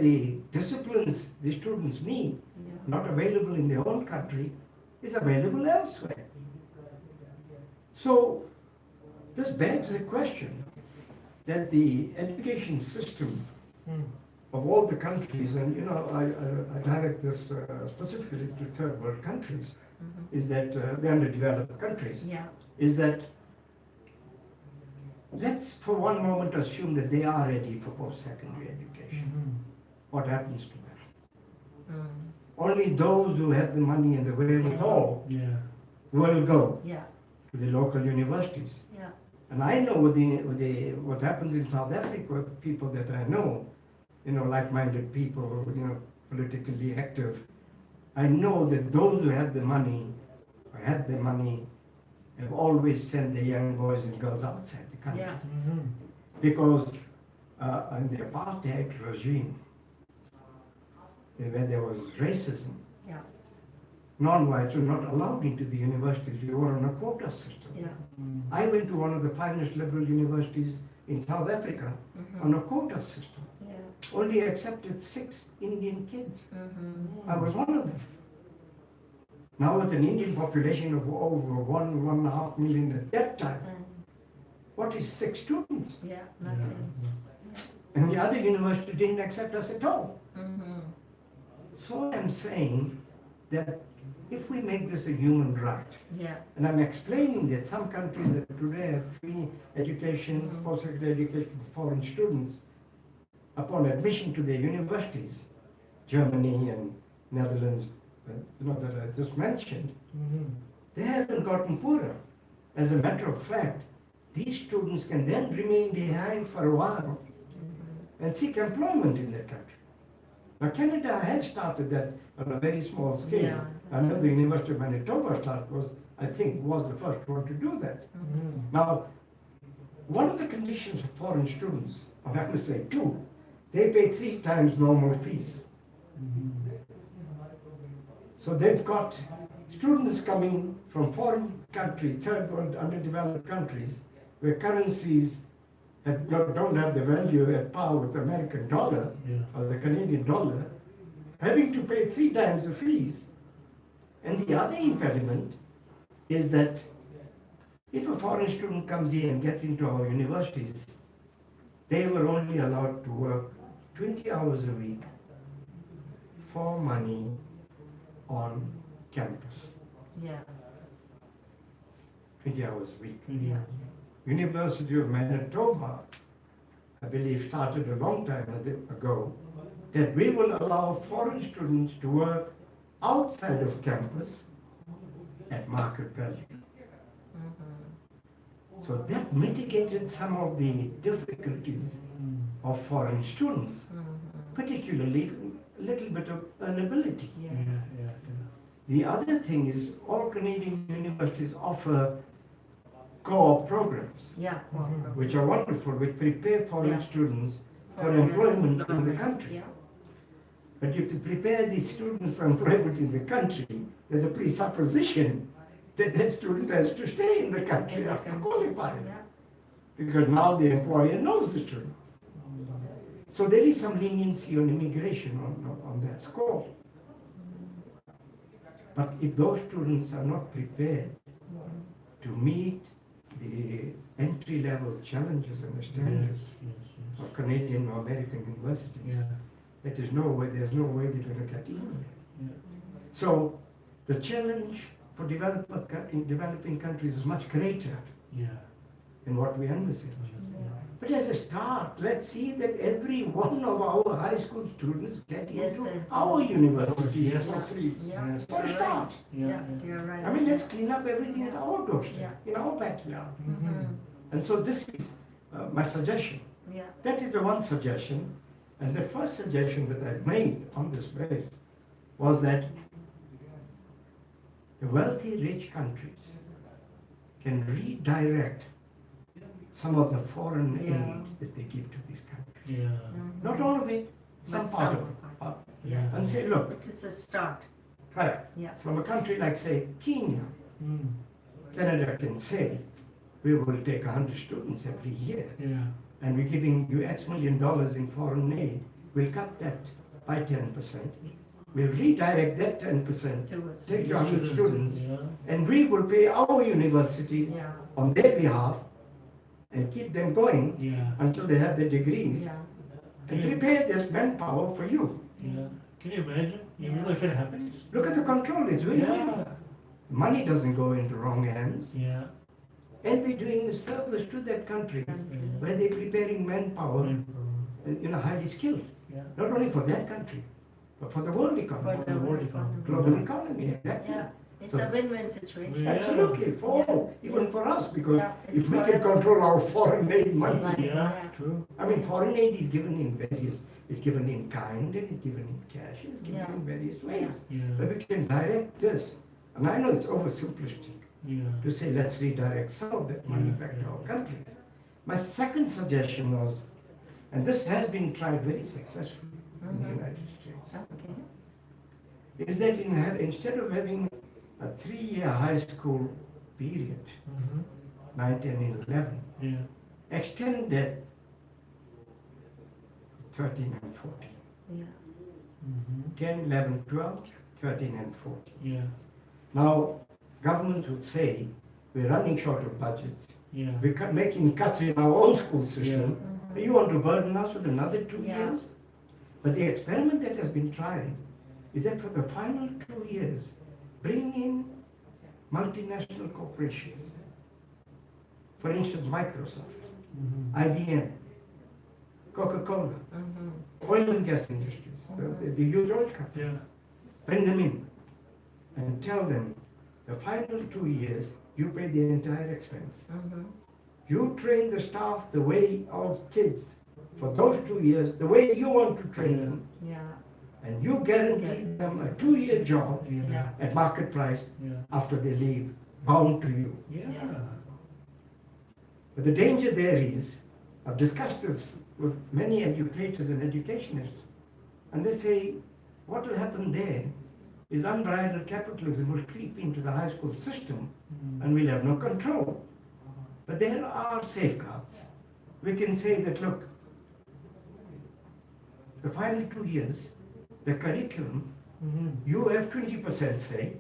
the disciplines the students need, yeah, not available in their own country, is available elsewhere? So, this begs the question that the education system of all the countries, and you know, I direct this specifically to third world countries, Mhm. is that the underdeveloped countries, yeah, is that let's for one moment assume that they are ready for post-secondary education. What happens to them? Mm. Only those who have the money and the wherewithal Yeah. will go yeah, to the local universities. yeah, And I know what happens in South Africa with people that I know, you know, like-minded people, you know, politically active. I know that those who have the money, or had the money, have always sent their young boys and girls outside the country. yeah, Because in the apartheid regime, where there was racism, yeah, non-whites were not allowed into the universities. We were on a quota system. yeah. I went to one of the finest liberal universities in South Africa Mhm. on a quota system. Yeah. Only accepted 6 Indian kids. Mhm. I was one of them. Now with an Indian population of over 1.5 million at that time, what is 6 students? Yeah, nothing. And the other university didn't accept us at all. Mhm. So I'm saying that if we make this a human right, Yeah, and I'm explaining that some countries that today have free education, Mhm. post-secondary education for foreign students, upon admission to their universities, Germany and Netherlands, you know, that I just mentioned, they haven't gotten poorer. As a matter of fact, these students can then remain behind for a while and seek employment in their country. Now, Canada has started that on a very small scale. Yeah. I know the University of Manitoba was the first one to do that. Now, one of the conditions for foreign students, I have to say 2, they pay 3 times normal fees. So they've got students coming from foreign countries, third world underdeveloped countries, where currencies don't have the value at par with the American dollar or the Canadian dollar, having to pay 3 times the fees. And the other impediment is that if a foreign student comes here and gets into our universities, they were only allowed to work 20 hours a week for money on campus. Yeah. 20 hours a week. Yeah. University of Manitoba, I believe, started a long time ago, that we will allow foreign students to work outside of campus at market value. So that mitigated some of the difficulties of foreign students, particularly a little bit of earnability. Yeah. The other thing is all Canadian universities offer co-op programs, Yeah. which are wonderful, which prepare foreign Yeah. students for employment in the country. Yeah. But if to prepare these students for employment in the country, there's a presupposition that that student has to stay in the country after qualifying. Yeah. Because now the employer knows the student. So there is some leniency on immigration on that score. But if those students are not prepared to meet the entry-level challenges and the standards of Canadian or American universities, there's no way they're going to get in. So the challenge for in developing countries is much greater than what we envisage. But as a start, let's see that every one of our high school students get Yes, into sir. our university Yes. for free. Yeah. For a start. Yeah. You're right. I mean, let's clean up everything at our doorstep, Yeah. in our backyard. Mhm. And so this is my suggestion. Yeah. That is the one suggestion. And the first suggestion that I made on this base was that the wealthy, rich countries can redirect some of the foreign Yeah. aid that they give to these countries. Mhm. Not all of it, some But part some. of it. Yeah. And say, look, It is a start. correct. Yeah. From a country like, say, Kenya, Canada can say, we will take 100 students every year, and we're giving you X million dollars in foreign aid. We'll cut that by 10%. We'll redirect that 10%, Towards. take your 100 students, and we will pay our universities Yeah. on their behalf and keep them going until they have their degrees Yeah. and prepare this manpower for you. Can you imagine? You know if it happens? Look at the control, it's win-win. Money doesn't go into wrong hands, and they're doing a service to that country where they're preparing manpower, highly skilled, not only for that country, but for the world economy, For the world economy. global economy, exactly. Yeah. It's So- a win-win situation. Yeah. Absolutely, for all, even for us, because Yeah, it's if we for can everyone. control our foreign aid money, Yeah, true. I mean, foreign aid is given in it's given in kind, and it's given in cash, it's given Yeah. in various ways. Yeah. But we can direct this, and I know it's oversimplistic to say, let's redirect some of that money back to our country. My second suggestion was, and this has been tried very successfully in the United States, Okay. is that instead of having a 3-year high school period, 9, 10, and 11, extend that to 13 and 14. Yeah. 10, 11, 12, 13, and 14. Yeah. Now, government would say, we're running short of budgets. Yeah. We're making cuts in our own school system. Mhm. You want to burden us with another 2 Yeah. years? But the experiment that has been tried is that for the final 2 years, bring in multinational corporations. For instance, Microsoft, IBM, Coca-Cola, Mhm. oil and gas industries, the huge oil companies. Bring them in and tell them the final 2 years, you pay the entire expense. Mhm. You train the staff the way our kids, for those 2 years, the way you want to train them, Yeah. and you guarantee them a 2-year job Yeah. at market price after they leave, bound to you. But the danger there is, I've discussed this with many educators and educationists, and they say, what will happen there is unbridled capitalism will creep into the high school system and we'll have no control. But there are safeguards. we can say that, look, the final 2 years, the curriculum, you have 20% say,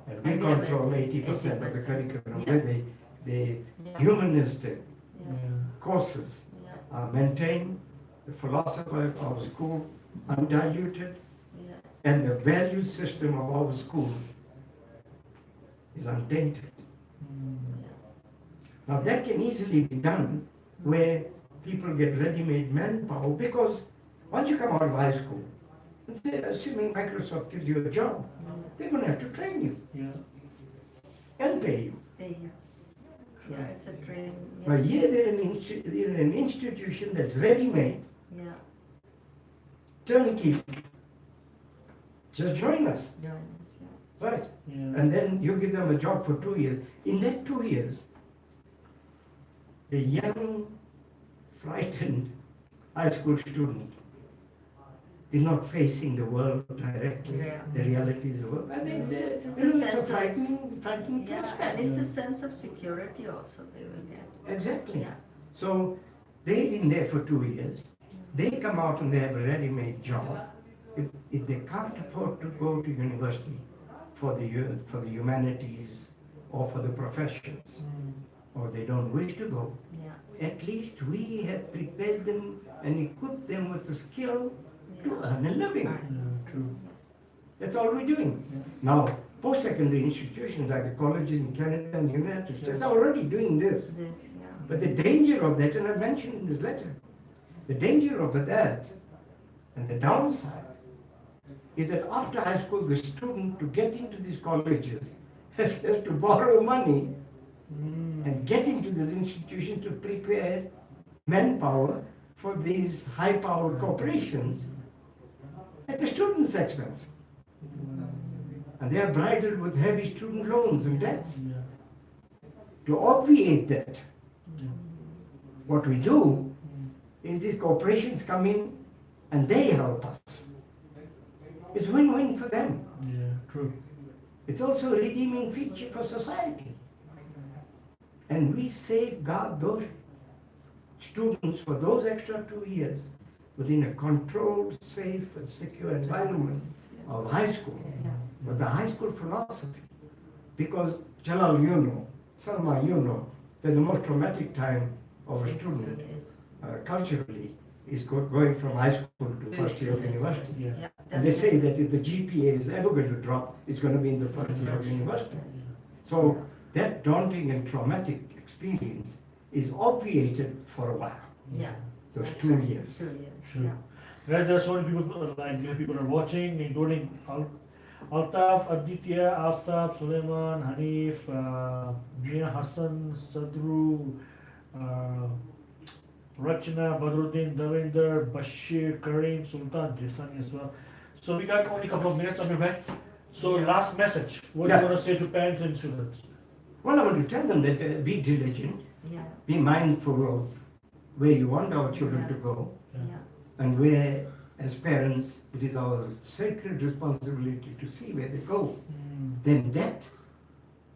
and we And we have control 80% of the 80%. curriculum, Yeah. where the Yeah. humanistic Yeah. courses Yeah. are maintained, the philosophy of our school undiluted, Yeah. and the value system of our school is untainted. Now that can easily be done where people get ready-made manpower, because once you come out of high school, and say, assuming Microsoft gives you a job, they're going to have to train you Yeah. and pay you. There you. Yeah, it's a train. Now here they're in an institution that's ready-made, Yeah. turnkey. Just join us, Join us. Yeah. right? Yeah. And then you give them a job for 2 years. In that 2 years, the young, frightened high school student is not facing the world directly, Yeah. the realities of the world. And It's a it's a sense of- frightening Yeah, prospect. and it's a sense of security also they will get. Exactly. Yeah. So they've been there for 2 years. They come out and they have a ready-made job. If they can't afford to go to university for the humanities or for the professions, or they don't wish to go, Yeah. at least we have prepared them and equipped them with the skill to earn a living. Yeah, true. That's all we're doing. Now, post-secondary institutions like the colleges in Canada and the United States are already doing this. This, yeah. But the danger of that, and I mentioned in this letter, the danger of that and the downside is that after high school, the student to get into these colleges has to borrow money and get into this institution to prepare manpower for these high-powered corporations at the student's expense. And they are bridled with heavy student loans and debts. Yeah. To obviate that, what we do is these corporations come in and they help us. It's win-win for them. Yeah, true. It's also a redeeming feature for society. And we safeguard those students for those extra 2 years within a controlled, safe, and secure environment of high school, with the high school philosophy. Because Jalal, you know, Salma, you know, that the most traumatic time of a student culturally is going from high school to first year of university. Yeah. Yeah. And they say that if the GPA is ever going to drop, it's going to be in the first year of university. So that daunting and traumatic experience is obviated for a while, Yeah. those That's 2 right. years. 2 years. Sure. Yeah. Guys, there are so many people, like people are watching, including Altaf, Aditya, Aftab, Suleiman, Hanif, Mia Hassan, Sadru, Rachna, Badruddin, Davinder, Bashir, Kareem, Sultan, Jason as well. So we got only a couple of minutes, Amir bhai. So Yeah. last message, what Yeah. are you going to say to parents and students? Well, I want to tell them that be diligent, Yeah. be mindful of where you want our children to go, Yeah. and where, as parents, it is our sacred responsibility to see where they go. Then that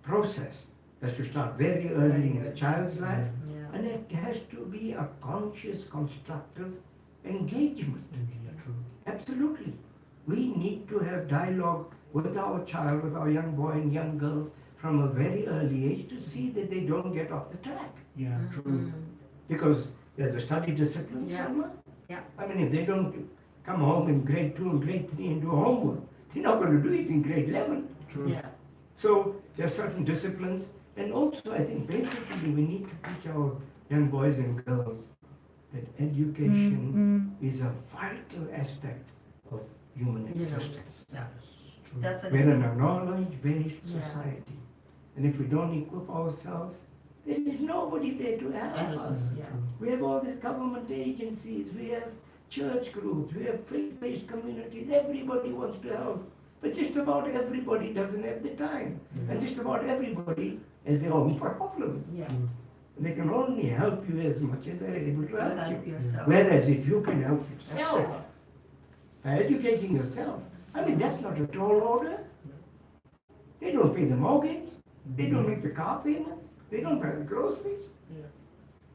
process has to start very early in the child's life, Yeah. and it has to be a conscious, constructive engagement. Yeah, true. Absolutely. We need to have dialogue with our child, with our young boy and young girl from a very early age to see that they don't get off the track. Yeah, true. Mm. Because there's a study discipline, Yeah. Salma. Yeah. I mean, if they don't come home in grade 2 and grade 3 and do homework, they're not going to do it in grade 11. True. Yeah. So there are certain disciplines, and also I think basically we need to teach our young boys and girls that education is a vital aspect of human You know, existence. Yeah. True. Definitely. We're in a knowledge-based Yeah. society, and if we don't equip ourselves, there is nobody there to help Help us. us, yeah. We have all these government agencies, we have church groups, we have faith-based communities, everybody wants to help. But just about everybody doesn't have the time. And just about everybody has their own problems. Yeah. They can only help you as much as they're able to help Help you. yourself. Whereas if you can help yourself, Yourself. by educating yourself, I mean, that's not a tall order. They don't pay the mortgage. They don't make the car payments. They don't buy the groceries. Yeah.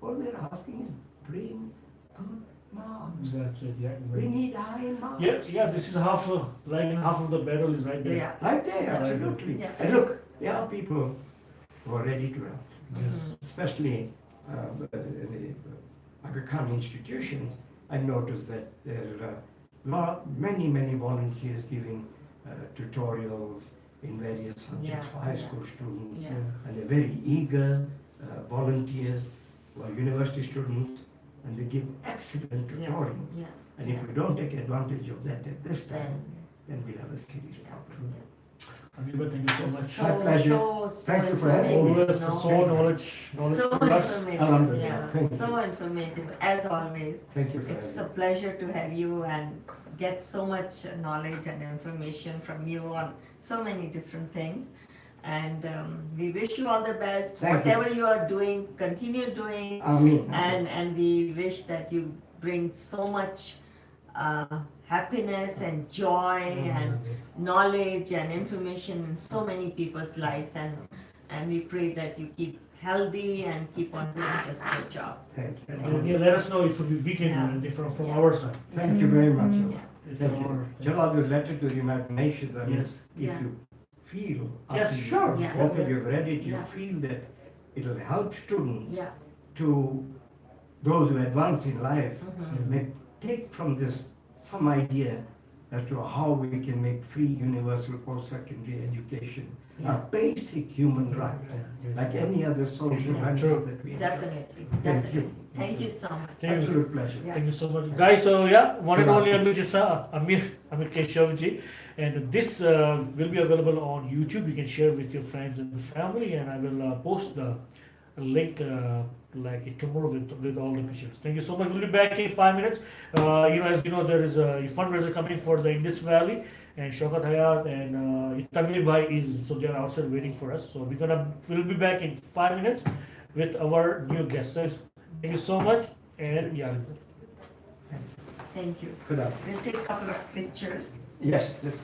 all they're asking is bring good marks. That's it. Yeah. We need high marks. Yeah. This is half, half of the battle is right there. Yeah. Right there, absolutely. Yeah. And look, there are people who are ready to help, Yes. especially in the Aga Khan institutions. I noticed that there are many volunteers giving tutorials in various subjects for high school students. Yeah. And they're very eager volunteers who are university students, and they give excellent Yeah. tutorials. Yeah. And if we don't take advantage of that at this time, then we'll have a serious Yeah. problem. Ameer, thank you so much. My pleasure. Thank you for having me. Always informative, so knowledge So for us. informative, Alhamdulillah. yeah, Thank you. so informative as always. Thank you for It's a having me. pleasure to have you and get so much knowledge and information from you on so many different things. And we wish you all the best. Thank you. Whatever you are doing, continue doing. Ameen. And we wish that you bring so much happiness and joy and knowledge and information in so many people's lives. And we pray that you keep healthy and keep on doing this good job. Thank you. And yeah, let us know if we can Yeah. do anything from Yeah. our side. Thank you very much. Yeah. It's Thank an you. honor. Jalal, this letter to the United Nations, I mean, Yes. if Yeah. you feel, Yes, after sure. Yeah. both of you have read it, you Yeah. feel that it'll help students Yeah. to those who advance in life, Mhm. may take from this some idea as to how we can make free universal post-secondary education a basic human right, like any other social Yeah, benefit true. that we have. Definitely, Thank definitely. you. Thank you so much. Thank you. Absolute pleasure. Yeah. Thank you so much, guys. So yeah, one and Good only afternoon. Ameer Keshavjee, and this will be available on YouTube. You can share with your friends and family, and I will post the link like tomorrow with all the pictures. Thank you so much. We'll be back in 5 minutes. As you know, there is a fundraiser coming for the Indus Valley, and Shaukat Hayat and Tanvir Bhai is, so they are outside waiting for us. So we'll be back in 5 minutes with our new guest. So thank you so much, and yeah. Thank you. Good afternoon. We'll take a couple of pictures. Yes, let's